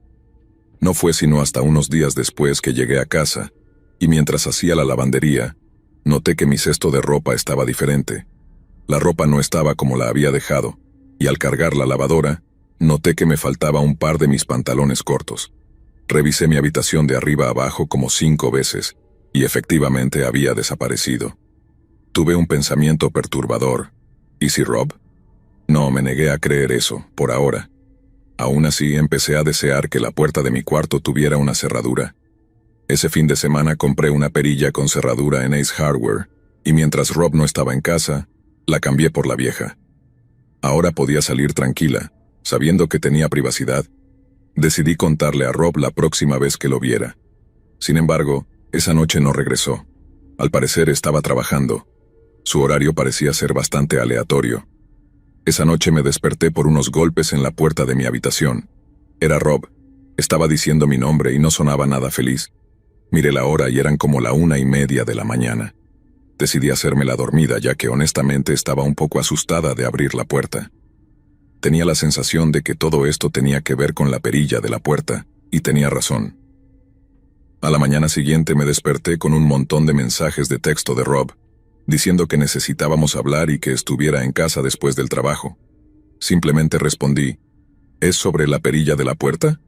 No fue sino hasta unos días después que llegué a casa, y mientras hacía la lavandería, noté que mi cesto de ropa estaba diferente. La ropa no estaba como la había dejado, y al cargar la lavadora, noté que me faltaba un par de mis pantalones cortos. Revisé mi habitación de arriba a abajo como 5 veces, y efectivamente había desaparecido. Tuve un pensamiento perturbador. ¿Y si Rob? No, me negué a creer eso, por ahora. Aún así, empecé a desear que la puerta de mi cuarto tuviera una cerradura. Ese fin de semana compré una perilla con cerradura en Ace Hardware, y mientras Rob no estaba en casa, la cambié por la vieja. Ahora podía salir tranquila, sabiendo que tenía privacidad. Decidí contarle a Rob la próxima vez que lo viera. Sin embargo, esa noche no regresó. Al parecer estaba trabajando. Su horario parecía ser bastante aleatorio. Esa noche me desperté por unos golpes en la puerta de mi habitación. Era Rob. Estaba diciendo mi nombre y no sonaba nada feliz. Miré la hora y eran como la 1:30 de la mañana. Decidí hacerme la dormida ya que honestamente estaba un poco asustada de abrir la puerta. Tenía la sensación de que todo esto tenía que ver con la perilla de la puerta, y tenía razón. A la mañana siguiente me desperté con un montón de mensajes de texto de Rob, diciendo que necesitábamos hablar y que estuviera en casa después del trabajo. Simplemente respondí, ¿es sobre la perilla de la puerta?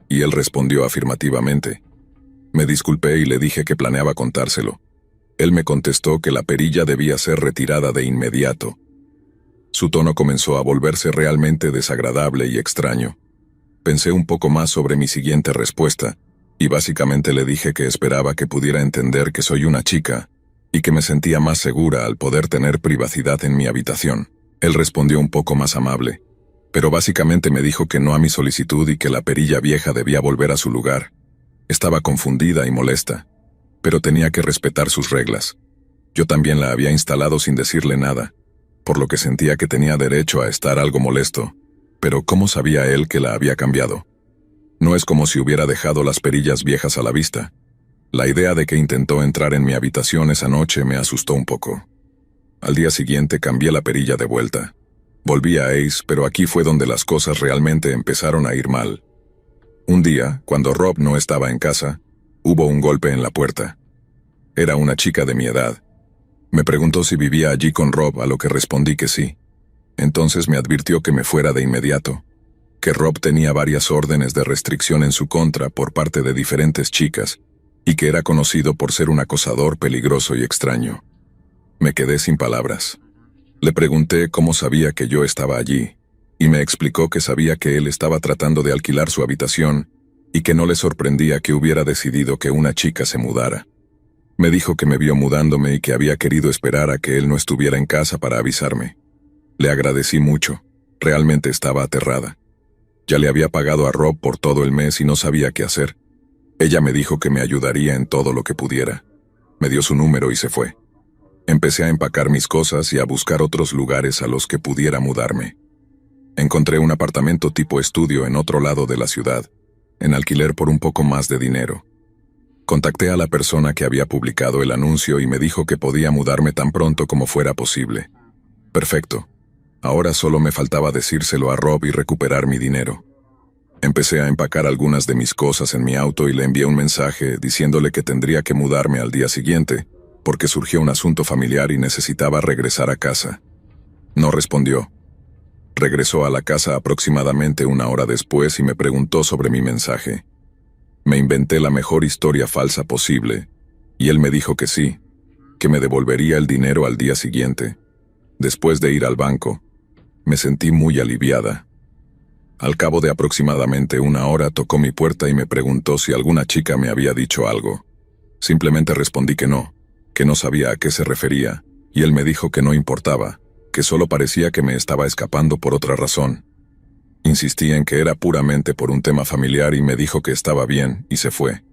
Y él respondió afirmativamente. Me disculpé y le dije que planeaba contárselo. Él me contestó que la perilla debía ser retirada de inmediato. Su tono comenzó a volverse realmente desagradable y extraño. Pensé un poco más sobre mi siguiente respuesta, y básicamente le dije que esperaba que pudiera entender que soy una chica, y que me sentía más segura al poder tener privacidad en mi habitación. Él respondió un poco más amable, pero básicamente me dijo que no a mi solicitud y que la perilla vieja debía volver a su lugar. Estaba confundida y molesta, pero tenía que respetar sus reglas. Yo también la había instalado sin decirle nada, por lo que sentía que tenía derecho a estar algo molesto, pero ¿cómo sabía él que la había cambiado? No es como si hubiera dejado las perillas viejas a la vista. La idea de que intentó entrar en mi habitación esa noche me asustó un poco. Al día siguiente cambié la perilla de vuelta. Volví a Ace, pero aquí fue donde las cosas realmente empezaron a ir mal. Un día, cuando Rob no estaba en casa, Hubo un golpe en la puerta. Era una chica de mi edad. Me preguntó si vivía allí con Rob, a lo que respondí que sí. Entonces me advirtió que me fuera de inmediato, que Rob tenía varias órdenes de restricción en su contra por parte de diferentes chicas, y que era conocido por ser un acosador peligroso y extraño. Me quedé sin palabras. Le pregunté cómo sabía que yo estaba allí, y me explicó que sabía que él estaba tratando de alquilar su habitación, y que no le sorprendía que hubiera decidido que una chica se mudara. Me dijo que me vio mudándome y que había querido esperar a que él no estuviera en casa para avisarme. Le agradecí mucho. Realmente estaba aterrada. Ya le había pagado a Rob por todo el mes y no sabía qué hacer. Ella me dijo que me ayudaría en todo lo que pudiera. Me dio su número y se fue. Empecé a empacar mis cosas y a buscar otros lugares a los que pudiera mudarme. Encontré un apartamento tipo estudio en otro lado de la ciudad, en alquiler por un poco más de dinero. Contacté a la persona que había publicado el anuncio y me dijo que podía mudarme tan pronto como fuera posible. Perfecto. Ahora solo me faltaba decírselo a Rob y recuperar mi dinero. Empecé a empacar algunas de mis cosas en mi auto y le envié un mensaje diciéndole que tendría que mudarme al día siguiente, porque surgió un asunto familiar y necesitaba regresar a casa. No respondió. Regresó a la casa aproximadamente una hora después y me preguntó sobre mi mensaje. Me inventé la mejor historia falsa posible, y él me dijo que sí, que me devolvería el dinero al día siguiente. Después de ir al banco, me sentí muy aliviada. Al cabo de aproximadamente una hora tocó mi puerta y me preguntó si alguna chica me había dicho algo. Simplemente respondí que no sabía a qué se refería, y él me dijo que no importaba, que solo parecía que me estaba escapando por otra razón. Insistí en que era puramente por un tema familiar y me dijo que estaba bien, y se fue.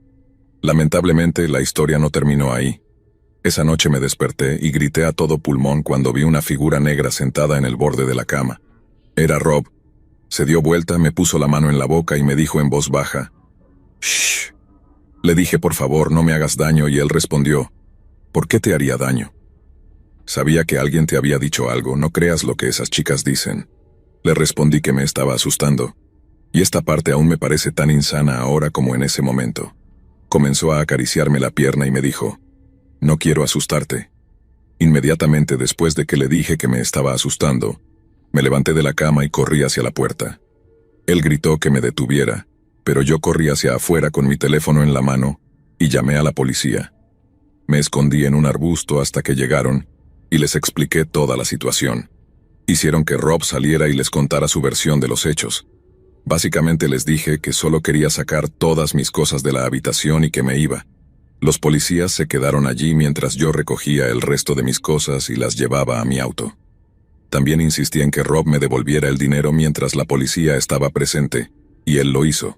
Lamentablemente, la historia no terminó ahí. Esa noche me desperté y grité a todo pulmón cuando vi una figura negra sentada en el borde de la cama. Era Rob. Se dio vuelta, me puso la mano en la boca y me dijo en voz baja: «Shh». Le dije: «Por favor, no me hagas daño», y él respondió: «¿Por qué te haría daño? Sabía que alguien te había dicho algo, no creas lo que esas chicas dicen». Le respondí que me estaba asustando. Y esta parte aún me parece tan insana ahora como en ese momento. Comenzó a acariciarme la pierna y me dijo: «No quiero asustarte». Inmediatamente después de que le dije que me estaba asustando, me levanté de la cama y corrí hacia la puerta. Él gritó que me detuviera, pero yo corrí hacia afuera con mi teléfono en la mano y llamé a la policía. Me escondí en un arbusto hasta que llegaron y les expliqué toda la situación. Hicieron que Rob saliera y les contara su versión de los hechos. Básicamente les dije que solo quería sacar todas mis cosas de la habitación y que me iba. Los policías se quedaron allí mientras yo recogía el resto de mis cosas y las llevaba a mi auto. También insistí en que Rob me devolviera el dinero mientras la policía estaba presente, y él lo hizo.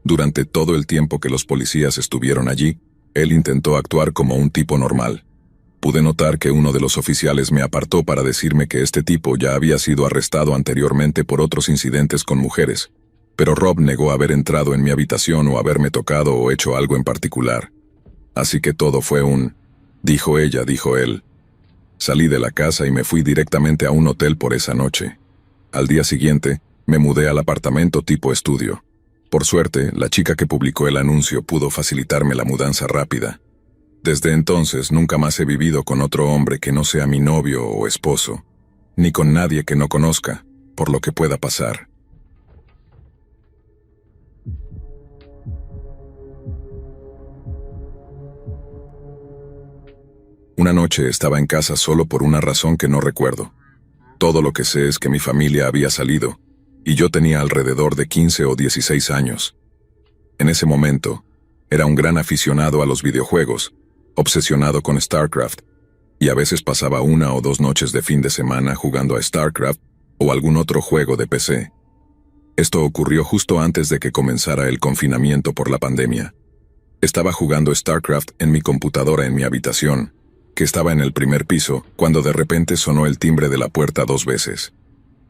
Durante todo el tiempo que los policías estuvieron allí, él intentó actuar como un tipo normal. Pude notar que uno de los oficiales me apartó para decirme que este tipo ya había sido arrestado anteriormente por otros incidentes con mujeres, pero Rob negó haber entrado en mi habitación o haberme tocado o hecho algo en particular. Así que todo fue dijo ella, dijo él. Salí de la casa y me fui directamente a un hotel por esa noche. Al día siguiente, me mudé al apartamento tipo estudio. Por suerte, la chica que publicó el anuncio pudo facilitarme la mudanza rápida. Desde entonces nunca más he vivido con otro hombre que no sea mi novio o esposo, ni con nadie que no conozca, por lo que pueda pasar. Una noche estaba en casa solo por una razón que no recuerdo. Todo lo que sé es que mi familia había salido, y yo tenía alrededor de 15 o 16 años. En ese momento, era un gran aficionado a los videojuegos, obsesionado con StarCraft, y a veces pasaba 1 o 2 noches de fin de semana jugando a StarCraft o algún otro juego de PC. Esto ocurrió justo antes de que comenzara el confinamiento por la pandemia. Estaba jugando StarCraft en mi computadora en mi habitación, que estaba en el primer piso, cuando de repente sonó el timbre de la puerta 2 veces.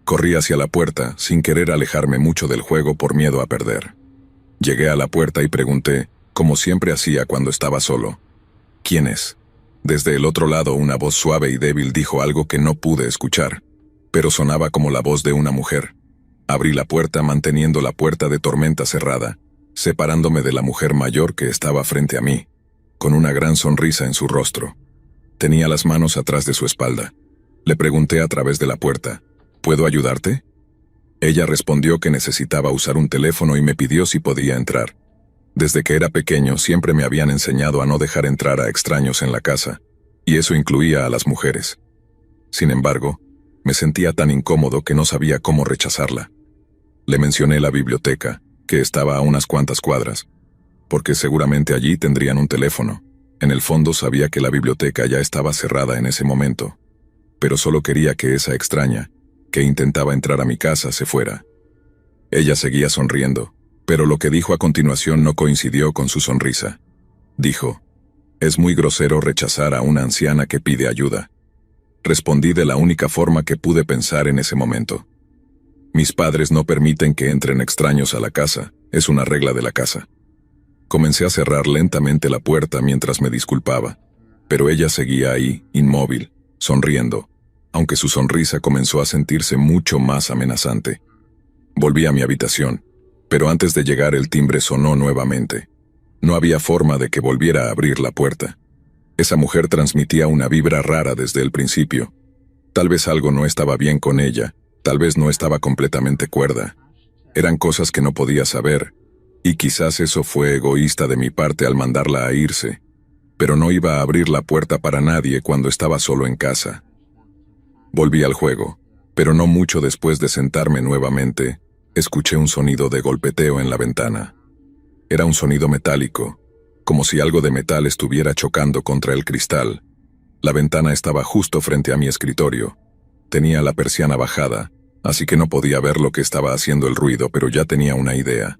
Corrí hacia la puerta, sin querer alejarme mucho del juego por miedo a perder. Llegué a la puerta y pregunté, como siempre hacía cuando estaba solo: «¿Quién es?». Desde el otro lado una voz suave y débil dijo algo que no pude escuchar, pero sonaba como la voz de una mujer. Abrí la puerta manteniendo la puerta de tormenta cerrada, separándome de la mujer mayor que estaba frente a mí, con una gran sonrisa en su rostro. Tenía las manos atrás de su espalda. Le pregunté a través de la puerta, ¿puedo ayudarte? Ella respondió que necesitaba usar un teléfono y me pidió si podía entrar. Desde que era pequeño siempre me habían enseñado a no dejar entrar a extraños en la casa, y eso incluía a las mujeres. Sin embargo, me sentía tan incómodo que no sabía cómo rechazarla. Le mencioné la biblioteca, que estaba a unas cuantas cuadras, porque seguramente allí tendrían un teléfono. En el fondo sabía que la biblioteca ya estaba cerrada en ese momento, pero solo quería que esa extraña, que intentaba entrar a mi casa, se fuera. Ella seguía sonriendo, pero lo que dijo a continuación no coincidió con su sonrisa. Dijo, «Es muy grosero rechazar a una anciana que pide ayuda». Respondí de la única forma que pude pensar en ese momento. Mis padres no permiten que entren extraños a la casa, es una regla de la casa. Comencé a cerrar lentamente la puerta mientras me disculpaba, pero ella seguía ahí, inmóvil, sonriendo, aunque su sonrisa comenzó a sentirse mucho más amenazante. Volví a mi habitación, pero antes de llegar el timbre sonó nuevamente. No había forma de que volviera a abrir la puerta. Esa mujer transmitía una vibra rara desde el principio. Tal vez algo no estaba bien con ella, tal vez no estaba completamente cuerda. Eran cosas que no podía saber, y quizás eso fue egoísta de mi parte al mandarla a irse, pero no iba a abrir la puerta para nadie cuando estaba solo en casa. Volví al juego, pero no mucho después de sentarme nuevamente, escuché un sonido de golpeteo en la ventana. Era un sonido metálico, como si algo de metal estuviera chocando contra el cristal. La ventana estaba justo frente a mi escritorio. Tenía la persiana bajada, así que no podía ver lo que estaba haciendo el ruido, pero ya tenía una idea.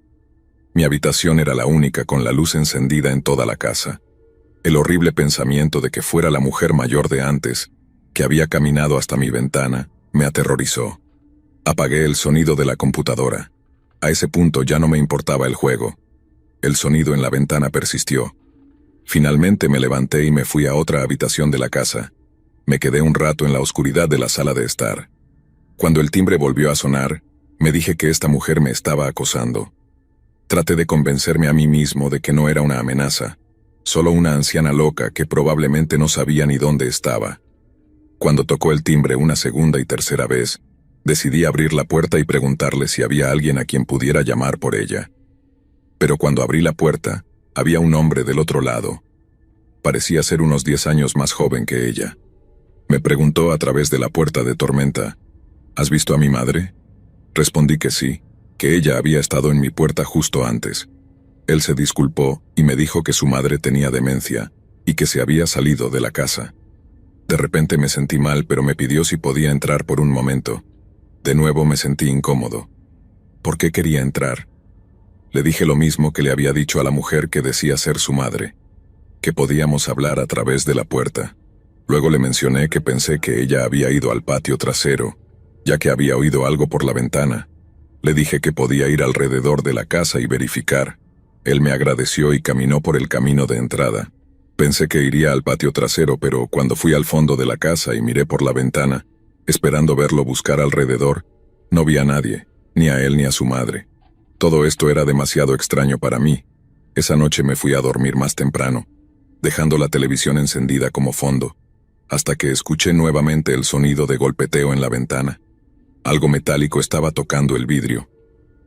Mi habitación era la única con la luz encendida en toda la casa. El horrible pensamiento de que fuera la mujer mayor de antes, que había caminado hasta mi ventana, me aterrorizó. Apagué el sonido de la computadora. A ese punto ya no me importaba el juego. El sonido en la ventana persistió. Finalmente me levanté y me fui a otra habitación de la casa. Me quedé un rato en la oscuridad de la sala de estar. Cuando el timbre volvió a sonar, me dije que esta mujer me estaba acosando. Traté de convencerme a mí mismo de que no era una amenaza, solo una anciana loca que probablemente no sabía ni dónde estaba. Cuando tocó el timbre una segunda y tercera vez, decidí abrir la puerta y preguntarle si había alguien a quien pudiera llamar por ella. Pero cuando abrí la puerta, había un hombre del otro lado. Parecía ser unos 10 años más joven que ella. Me preguntó a través de la puerta de tormenta, ¿has visto a mi madre? Respondí que sí, que ella había estado en mi puerta justo antes. Él se disculpó y me dijo que su madre tenía demencia y que se había salido de la casa. De repente me sentí mal, pero me pidió si podía entrar por un momento. De nuevo me sentí incómodo. ¿Por qué quería entrar? Le dije lo mismo que le había dicho a la mujer que decía ser su madre, que podíamos hablar a través de la puerta. Luego le mencioné que pensé que ella había ido al patio trasero, ya que había oído algo por la ventana. Le dije que podía ir alrededor de la casa y verificar. Él me agradeció y caminó por el camino de entrada. Pensé que iría al patio trasero, pero cuando fui al fondo de la casa y miré por la ventana, esperando verlo buscar alrededor, no vi a nadie, ni a él ni a su madre. Todo esto era demasiado extraño para mí. Esa noche me fui a dormir más temprano, dejando la televisión encendida como fondo, hasta que escuché nuevamente el sonido de golpeteo en la ventana. Algo metálico estaba tocando el vidrio.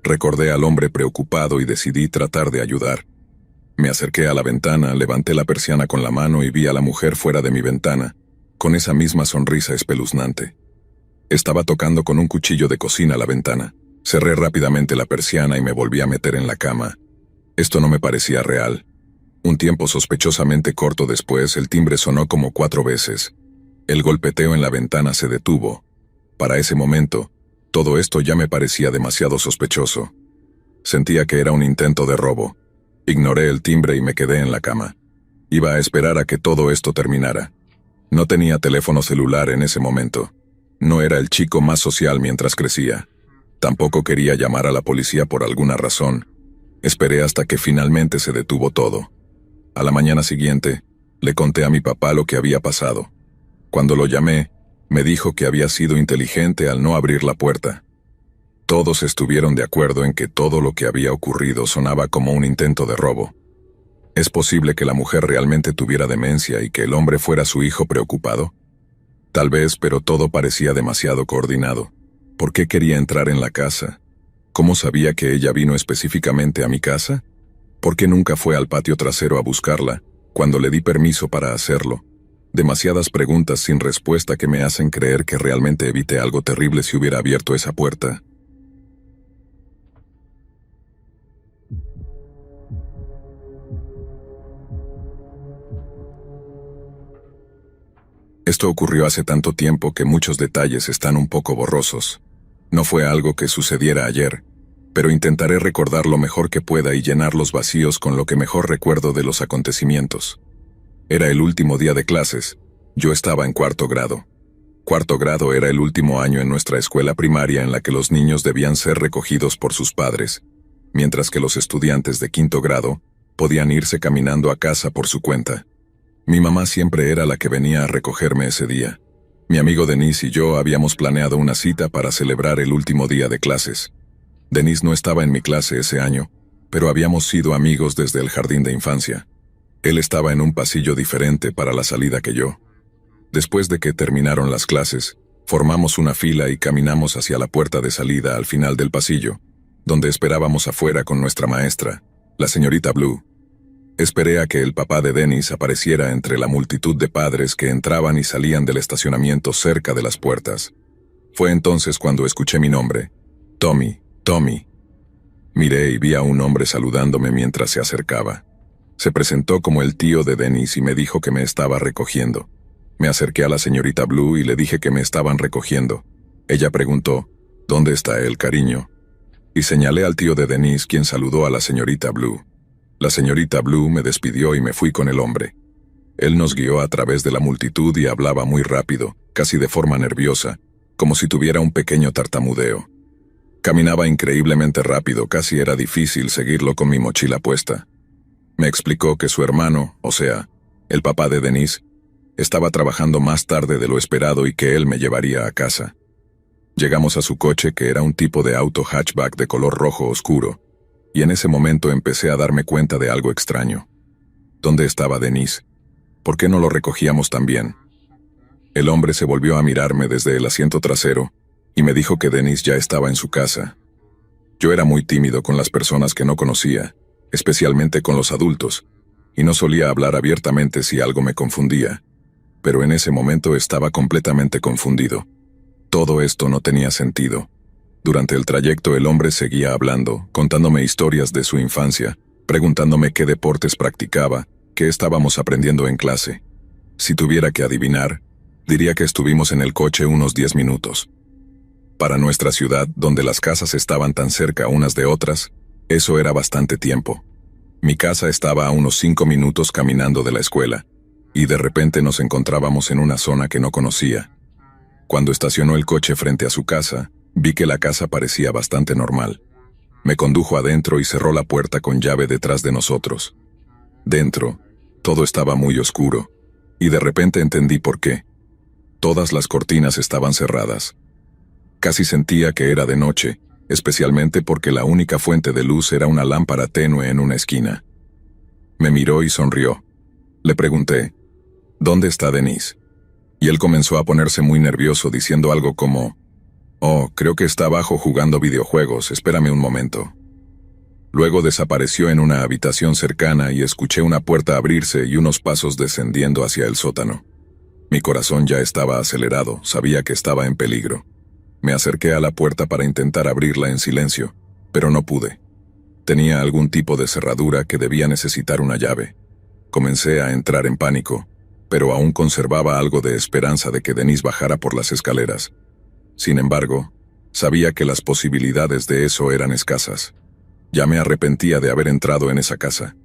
Recordé al hombre preocupado y decidí tratar de ayudar. Me acerqué a la ventana, levanté la persiana con la mano y vi a la mujer fuera de mi ventana, con esa misma sonrisa espeluznante. Estaba tocando con un cuchillo de cocina la ventana. Cerré rápidamente la persiana y me volví a meter en la cama. Esto no me parecía real. Un tiempo sospechosamente corto después, el timbre sonó como 4 veces. El golpeteo en la ventana se detuvo. Para ese momento, todo esto ya me parecía demasiado sospechoso. Sentía que era un intento de robo. Ignoré el timbre y me quedé en la cama. Iba a esperar a que todo esto terminara. No tenía teléfono celular en ese momento. No era el chico más social mientras crecía. Tampoco quería llamar a la policía por alguna razón. Esperé hasta que finalmente se detuvo todo. A la mañana siguiente, le conté a mi papá lo que había pasado. Cuando lo llamé, me dijo que había sido inteligente al no abrir la puerta. Todos estuvieron de acuerdo en que todo lo que había ocurrido sonaba como un intento de robo. ¿Es posible que la mujer realmente tuviera demencia y que el hombre fuera su hijo preocupado? Tal vez, pero todo parecía demasiado coordinado. ¿Por qué quería entrar en la casa? ¿Cómo sabía que ella vino específicamente a mi casa? ¿Por qué nunca fue al patio trasero a buscarla, cuando le di permiso para hacerlo? Demasiadas preguntas sin respuesta que me hacen creer que realmente evité algo terrible si hubiera abierto esa puerta. Esto ocurrió hace tanto tiempo que muchos detalles están un poco borrosos. No fue algo que sucediera ayer, pero intentaré recordar lo mejor que pueda y llenar los vacíos con lo que mejor recuerdo de los acontecimientos. Era el último día de clases. Yo estaba en cuarto grado. Cuarto grado era el último año en nuestra escuela primaria en la que los niños debían ser recogidos por sus padres, mientras que los estudiantes de quinto grado podían irse caminando a casa por su cuenta. Mi mamá siempre era la que venía a recogerme ese día. Mi amigo Denis y yo habíamos planeado una cita para celebrar el último día de clases. Denis no estaba en mi clase ese año, pero habíamos sido amigos desde el jardín de infancia. Él estaba en un pasillo diferente para la salida que yo. Después de que terminaron las clases, formamos una fila y caminamos hacia la puerta de salida al final del pasillo, donde esperábamos afuera con nuestra maestra, la señorita Blue. Esperé a que el papá de Denis apareciera entre la multitud de padres que entraban y salían del estacionamiento cerca de las puertas. Fue entonces cuando escuché mi nombre. Tommy, Tommy. Miré y vi a un hombre saludándome mientras se acercaba. Se presentó como el tío de Denis y me dijo que me estaba recogiendo. Me acerqué a la señorita Blue y le dije que me estaban recogiendo. Ella preguntó, ¿dónde está él, cariño? Y señalé al tío de Denis, quien saludó a la señorita Blue. La señorita Blue me despidió y me fui con el hombre. Él nos guió a través de la multitud y hablaba muy rápido, casi de forma nerviosa, como si tuviera un pequeño tartamudeo. Caminaba increíblemente rápido, casi era difícil seguirlo con mi mochila puesta. Me explicó que su hermano, o sea, el papá de Denis, estaba trabajando más tarde de lo esperado y que él me llevaría a casa. Llegamos a su coche, que era un tipo de auto hatchback de color rojo oscuro, y en ese momento empecé a darme cuenta de algo extraño. ¿Dónde estaba Denis? ¿Por qué no lo recogíamos también? El hombre se volvió a mirarme desde el asiento trasero y me dijo que Denis ya estaba en su casa. Yo era muy tímido con las personas que no conocía, especialmente con los adultos, y no solía hablar abiertamente si algo me confundía. Pero en ese momento estaba completamente confundido. Todo esto no tenía sentido. Durante el trayecto el hombre seguía hablando, contándome historias de su infancia, preguntándome qué deportes practicaba, qué estábamos aprendiendo en clase. Si tuviera que adivinar, diría que estuvimos en el coche unos 10 minutos. Para nuestra ciudad, donde las casas estaban tan cerca unas de otras, eso era bastante tiempo. Mi casa estaba a unos 5 minutos caminando de la escuela, y de repente nos encontrábamos en una zona que no conocía. Cuando estacionó el coche frente a su casa, vi que la casa parecía bastante normal. Me condujo adentro y cerró la puerta con llave detrás de nosotros. Dentro, todo estaba muy oscuro, y de repente entendí por qué. Todas las cortinas estaban cerradas. Casi sentía que era de noche, especialmente porque la única fuente de luz era una lámpara tenue en una esquina. Me miró y sonrió. Le pregunté, ¿dónde está Denis? Y él comenzó a ponerse muy nervioso diciendo algo como, «Oh, creo que está abajo jugando videojuegos, espérame un momento». Luego desapareció en una habitación cercana y escuché una puerta abrirse y unos pasos descendiendo hacia el sótano. Mi corazón ya estaba acelerado, sabía que estaba en peligro. Me acerqué a la puerta para intentar abrirla en silencio, pero no pude. Tenía algún tipo de cerradura que debía necesitar una llave. Comencé a entrar en pánico, pero aún conservaba algo de esperanza de que Denis bajara por las escaleras. Sin embargo, sabía que las posibilidades de eso eran escasas. Ya me arrepentía de haber entrado en esa casa.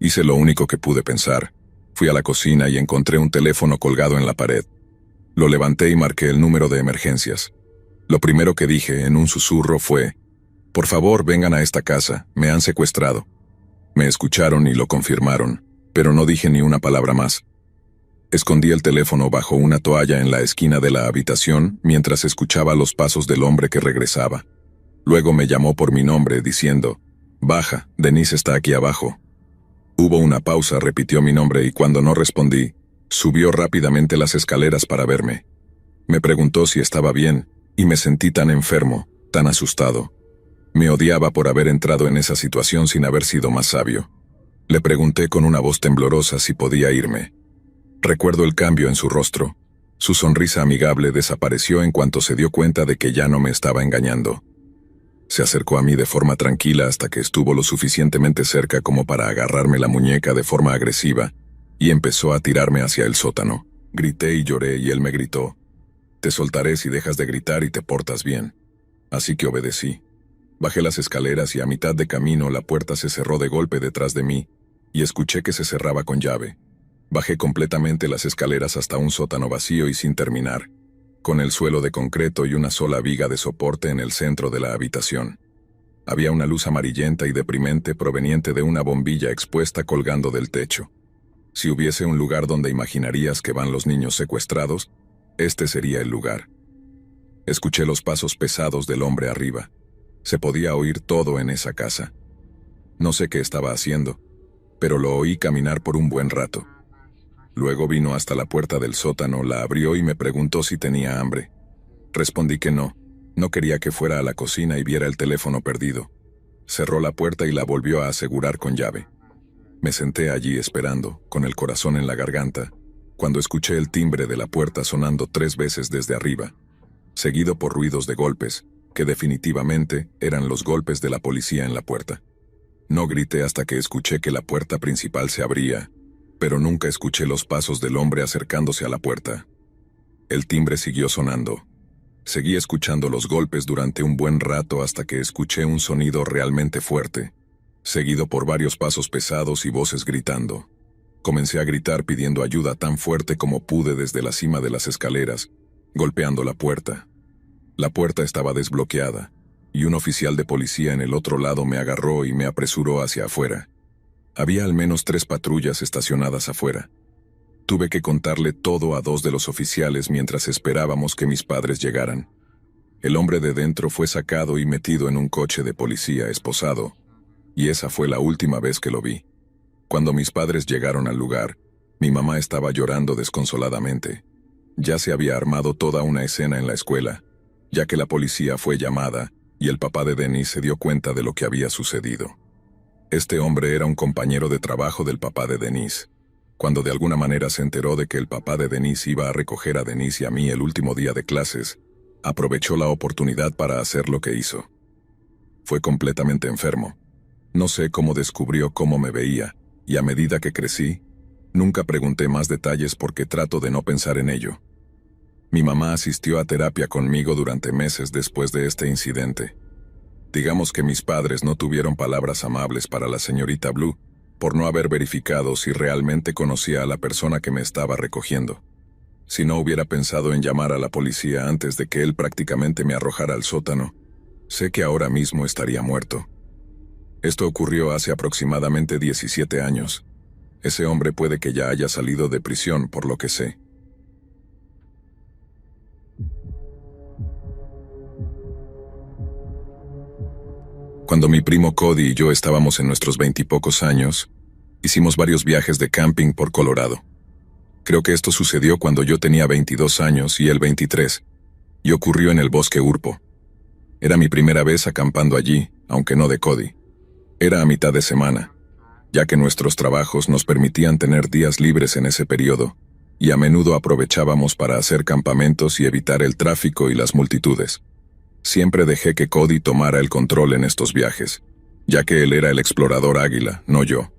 Hice lo único que pude pensar. Fui a la cocina y encontré un teléfono colgado en la pared. Lo levanté y marqué el número de emergencias. Lo primero que dije en un susurro fue, «Por favor, vengan a esta casa, me han secuestrado». Me escucharon y lo confirmaron, pero no dije ni una palabra más. Escondí el teléfono bajo una toalla en la esquina de la habitación mientras escuchaba los pasos del hombre que regresaba. Luego me llamó por mi nombre, diciendo, «Baja, Denise está aquí abajo». Hubo una pausa, repitió mi nombre y cuando no respondí, subió rápidamente las escaleras para verme. Me preguntó si estaba bien, y me sentí tan enfermo, tan asustado. Me odiaba por haber entrado en esa situación sin haber sido más sabio. Le pregunté con una voz temblorosa si podía irme. Recuerdo el cambio en su rostro. Su sonrisa amigable desapareció en cuanto se dio cuenta de que ya no me estaba engañando. Se acercó a mí de forma tranquila hasta que estuvo lo suficientemente cerca como para agarrarme la muñeca de forma agresiva y empezó a tirarme hacia el sótano. Grité y lloré y él me gritó, «Te soltaré si dejas de gritar y te portas bien». Así que obedecí. Bajé las escaleras y a mitad de camino la puerta se cerró de golpe detrás de mí y escuché que se cerraba con llave. Bajé completamente las escaleras hasta un sótano vacío y sin terminar, con el suelo de concreto y una sola viga de soporte en el centro de la habitación. Había una luz amarillenta y deprimente proveniente de una bombilla expuesta colgando del techo. Si hubiese un lugar donde imaginarías que van los niños secuestrados, este sería el lugar. Escuché los pasos pesados del hombre arriba. Se podía oír todo en esa casa. No sé qué estaba haciendo, pero lo oí caminar por un buen rato. Luego vino hasta la puerta del sótano, la abrió y me preguntó si tenía hambre. Respondí que no. No quería que fuera a la cocina y viera el teléfono perdido. Cerró la puerta y la volvió a asegurar con llave. Me senté allí esperando, con el corazón en la garganta, cuando escuché el timbre de la puerta sonando 3 veces desde arriba, seguido por ruidos de golpes, que definitivamente eran los golpes de la policía en la puerta. No grité hasta que escuché que la puerta principal se abría, pero nunca escuché los pasos del hombre acercándose a la puerta. El timbre siguió sonando. Seguí escuchando los golpes durante un buen rato hasta que escuché un sonido realmente fuerte, seguido por varios pasos pesados y voces gritando. Comencé a gritar pidiendo ayuda tan fuerte como pude desde la cima de las escaleras, golpeando la puerta. La puerta estaba desbloqueada, y un oficial de policía en el otro lado me agarró y me apresuró hacia afuera. Había al menos 3 patrullas estacionadas afuera. Tuve que contarle todo a 2 de los oficiales mientras esperábamos que mis padres llegaran. El hombre de dentro fue sacado y metido en un coche de policía esposado, y esa fue la última vez que lo vi. Cuando mis padres llegaron al lugar, mi mamá estaba llorando desconsoladamente. Ya se había armado toda una escena en la escuela, ya que la policía fue llamada, y el papá de Denise se dio cuenta de lo que había sucedido. Este hombre era un compañero de trabajo del papá de Denise. Cuando de alguna manera se enteró de que el papá de Denise iba a recoger a Denise y a mí el último día de clases, aprovechó la oportunidad para hacer lo que hizo. Fue completamente enfermo. No sé cómo descubrió cómo me veía, y a medida que crecí, nunca pregunté más detalles porque trato de no pensar en ello. Mi mamá asistió a terapia conmigo durante meses después de este incidente. Digamos que mis padres no tuvieron palabras amables para la señorita Blue, por no haber verificado si realmente conocía a la persona que me estaba recogiendo. Si no hubiera pensado en llamar a la policía antes de que él prácticamente me arrojara al sótano, sé que ahora mismo estaría muerto. Esto ocurrió hace aproximadamente 17 años. Ese hombre puede que ya haya salido de prisión, por lo que sé. Cuando mi primo Cody y yo estábamos en nuestros 20 y pocos años, hicimos varios viajes de camping por Colorado. Creo que esto sucedió cuando yo tenía 22 años y él 23, y ocurrió en el bosque Urpo. Era mi primera vez acampando allí, aunque no de Cody. Era a mitad de semana, ya que nuestros trabajos nos permitían tener días libres en ese periodo, y a menudo aprovechábamos para hacer campamentos y evitar el tráfico y las multitudes. Siempre dejé que Cody tomara el control en estos viajes, ya que él era el explorador águila, no yo.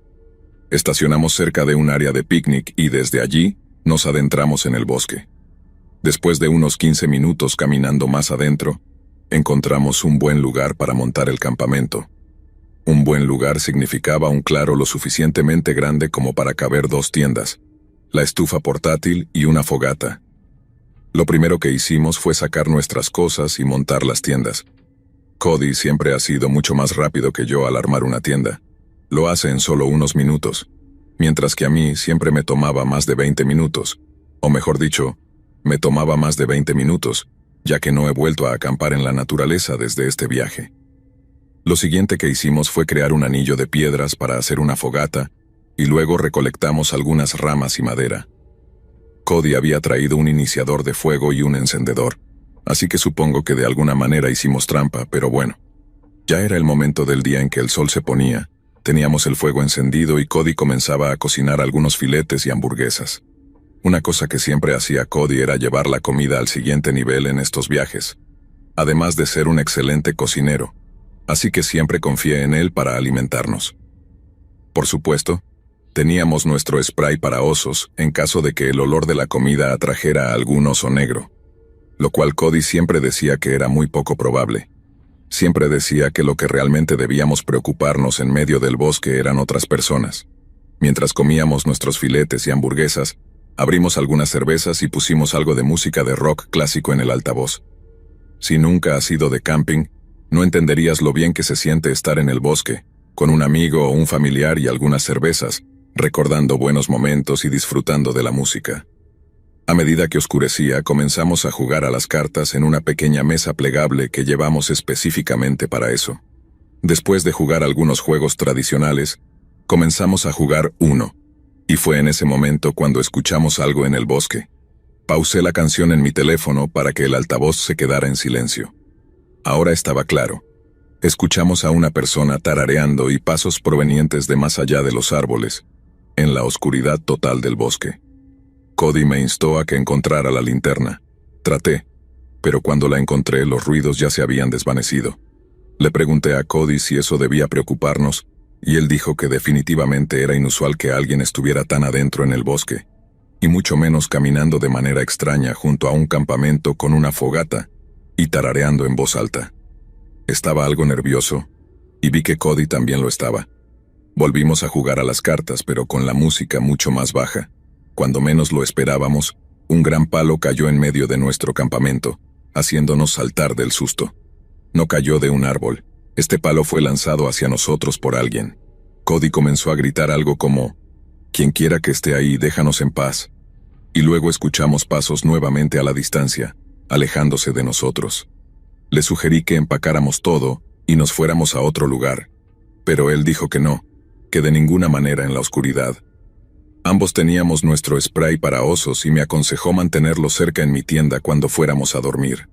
Estacionamos cerca de un área de picnic y desde allí nos adentramos en el bosque. Después de unos 15 minutos caminando más adentro, encontramos un buen lugar para montar el campamento. Un buen lugar significaba un claro lo suficientemente grande como para caber 2 tiendas, la estufa portátil y una fogata. Lo primero que hicimos fue sacar nuestras cosas y montar las tiendas. Cody siempre ha sido mucho más rápido que yo al armar una tienda. Lo hace en solo unos minutos, mientras que a mí siempre me tomaba más de 20 minutos, o mejor dicho, me tomaba más de 20 minutos, ya que no he vuelto a acampar en la naturaleza desde este viaje. Lo siguiente que hicimos fue crear un anillo de piedras para hacer una fogata, y luego recolectamos algunas ramas y madera. Cody había traído un iniciador de fuego y un encendedor, así que supongo que de alguna manera hicimos trampa, pero bueno. Ya era el momento del día en que el sol se ponía, teníamos el fuego encendido y Cody comenzaba a cocinar algunos filetes y hamburguesas. Una cosa que siempre hacía Cody era llevar la comida al siguiente nivel en estos viajes, además de ser un excelente cocinero, así que siempre confié en él para alimentarnos. Por supuesto, teníamos nuestro spray para osos en caso de que el olor de la comida atrajera a algún oso negro, lo cual Cody siempre decía que era muy poco probable. Siempre decía que lo que realmente debíamos preocuparnos en medio del bosque eran otras personas. Mientras comíamos nuestros filetes y hamburguesas, abrimos algunas cervezas y pusimos algo de música de rock clásico en el altavoz. Si nunca has ido de camping, no entenderías lo bien que se siente estar en el bosque, con un amigo o un familiar y algunas cervezas, recordando buenos momentos y disfrutando de la música. A medida que oscurecía, comenzamos a jugar a las cartas en una pequeña mesa plegable que llevamos específicamente para eso. Después de jugar algunos juegos tradicionales, comenzamos a jugar Uno, y fue en ese momento cuando escuchamos algo en el bosque. Pausé la canción en mi teléfono para que el altavoz se quedara en silencio. Ahora estaba claro. Escuchamos a una persona tarareando y pasos provenientes de más allá de los árboles, en la oscuridad total del bosque. Cody me instó a que encontrara la linterna. Traté, pero cuando la encontré los ruidos ya se habían desvanecido. Le pregunté a Cody si eso debía preocuparnos, y él dijo que definitivamente era inusual que alguien estuviera tan adentro en el bosque, y mucho menos caminando de manera extraña junto a un campamento con una fogata y tarareando en voz alta. Estaba algo nervioso, y vi que Cody también lo estaba. Volvimos a jugar a las cartas, pero con la música mucho más baja. Cuando menos lo esperábamos, un gran palo cayó en medio de nuestro campamento, haciéndonos saltar del susto. No cayó de un árbol. Este palo fue lanzado hacia nosotros por alguien. Cody comenzó a gritar algo como, «Quien quiera que esté ahí, déjanos en paz». Y luego escuchamos pasos nuevamente a la distancia, alejándose de nosotros. Le sugerí que empacáramos todo y nos fuéramos a otro lugar, pero él dijo que no, que de ninguna manera en la oscuridad. Ambos teníamos nuestro spray para osos y me aconsejó mantenerlo cerca en mi tienda cuando fuéramos a dormir.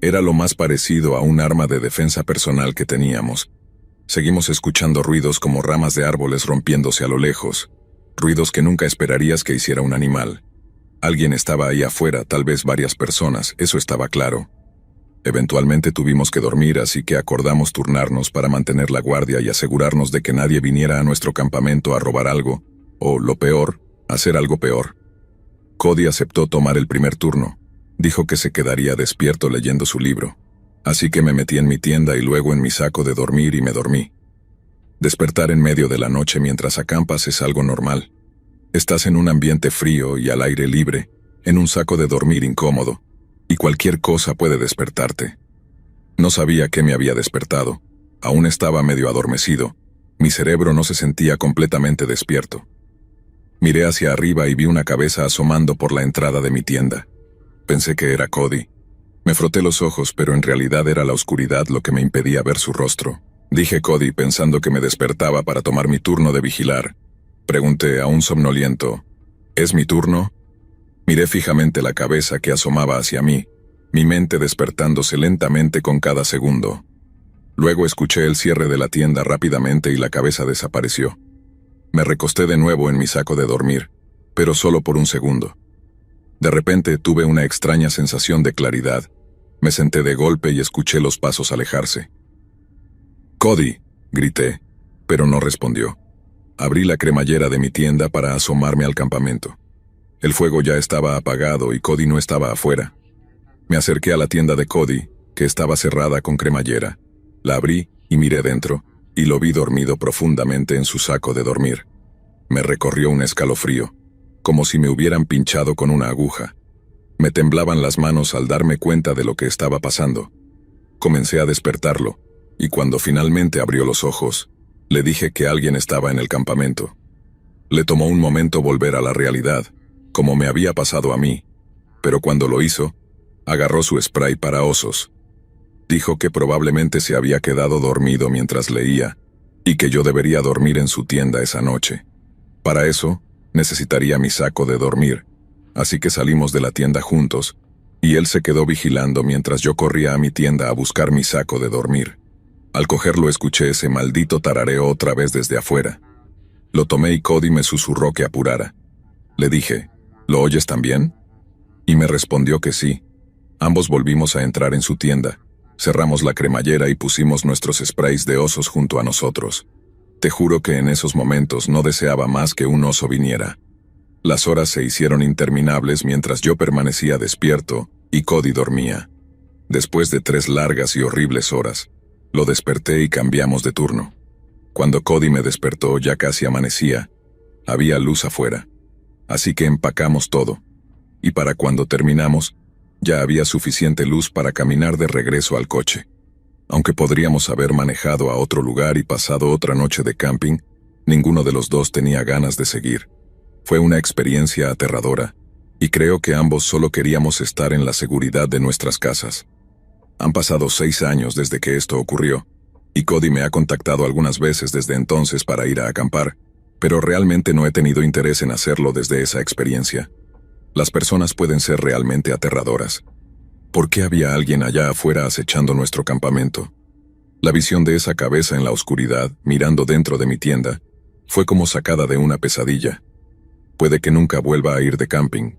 Era lo más parecido a un arma de defensa personal que teníamos. Seguimos escuchando ruidos como ramas de árboles rompiéndose a lo lejos, ruidos que nunca esperarías que hiciera un animal. Alguien estaba ahí afuera, tal vez varias personas, eso estaba claro. Eventualmente tuvimos que dormir, así que acordamos turnarnos para mantener la guardia y asegurarnos de que nadie viniera a nuestro campamento a robar algo, o, lo peor, hacer algo peor. Cody aceptó tomar el primer turno. Dijo que se quedaría despierto leyendo su libro. Así que me metí en mi tienda y luego en mi saco de dormir y me dormí. Despertar en medio de la noche mientras acampas es algo normal. Estás en un ambiente frío y al aire libre, en un saco de dormir incómodo, y cualquier cosa puede despertarte. No sabía qué me había despertado. Aún estaba medio adormecido. Mi cerebro no se sentía completamente despierto. Miré hacia arriba y vi una cabeza asomando por la entrada de mi tienda. Pensé que era Cody. Me froté los ojos, pero en realidad era la oscuridad lo que me impedía ver su rostro. Dije Cody pensando que me despertaba para tomar mi turno de vigilar. Pregunté a un somnoliento, ¿es mi turno? Miré fijamente la cabeza que asomaba hacia mí, mi mente despertándose lentamente con cada segundo. Luego escuché el cierre de la tienda rápidamente y la cabeza desapareció. Me recosté de nuevo en mi saco de dormir, pero solo por un segundo. De repente tuve una extraña sensación de claridad. Me senté de golpe y escuché los pasos alejarse. «Cody», grité, pero no respondió. Abrí la cremallera de mi tienda para asomarme al campamento. El fuego ya estaba apagado y Cody no estaba afuera. Me acerqué a la tienda de Cody, que estaba cerrada con cremallera. La abrí y miré dentro, y lo vi dormido profundamente en su saco de dormir. Me recorrió un escalofrío, como si me hubieran pinchado con una aguja. Me temblaban las manos al darme cuenta de lo que estaba pasando. Comencé a despertarlo, y cuando finalmente abrió los ojos, le dije que alguien estaba en el campamento. Le tomó un momento volver a la realidad, como me había pasado a mí, pero cuando lo hizo, agarró su spray para osos. Dijo que probablemente se había quedado dormido mientras leía, y que yo debería dormir en su tienda esa noche. Para eso, necesitaría mi saco de dormir, así que salimos de la tienda juntos, y él se quedó vigilando mientras yo corría a mi tienda a buscar mi saco de dormir. Al cogerlo escuché ese maldito tarareo otra vez desde afuera. Lo tomé y Cody me susurró que apurara. Le dije, ¿lo oyes también? Y me respondió que sí. Ambos volvimos a entrar en su tienda, cerramos la cremallera y pusimos nuestros sprays de osos junto a nosotros. Te juro que en esos momentos no deseaba más que un oso viniera. Las horas se hicieron interminables mientras yo permanecía despierto y Cody dormía. Después de 3 largas y horribles horas, lo desperté y cambiamos de turno. Cuando Cody me despertó ya casi amanecía. Había luz afuera. Así que empacamos todo. Y para cuando terminamos, ya había suficiente luz para caminar de regreso al coche. Aunque podríamos haber manejado a otro lugar y pasado otra noche de camping, ninguno de los dos tenía ganas de seguir. Fue una experiencia aterradora, y creo que ambos solo queríamos estar en la seguridad de nuestras casas. Han pasado 6 años desde que esto ocurrió, y Cody me ha contactado algunas veces desde entonces para ir a acampar, pero realmente no he tenido interés en hacerlo desde esa experiencia. Las personas pueden ser realmente aterradoras. ¿Por qué había alguien allá afuera acechando nuestro campamento? La visión de esa cabeza en la oscuridad, mirando dentro de mi tienda, fue como sacada de una pesadilla. Puede que nunca vuelva a ir de camping,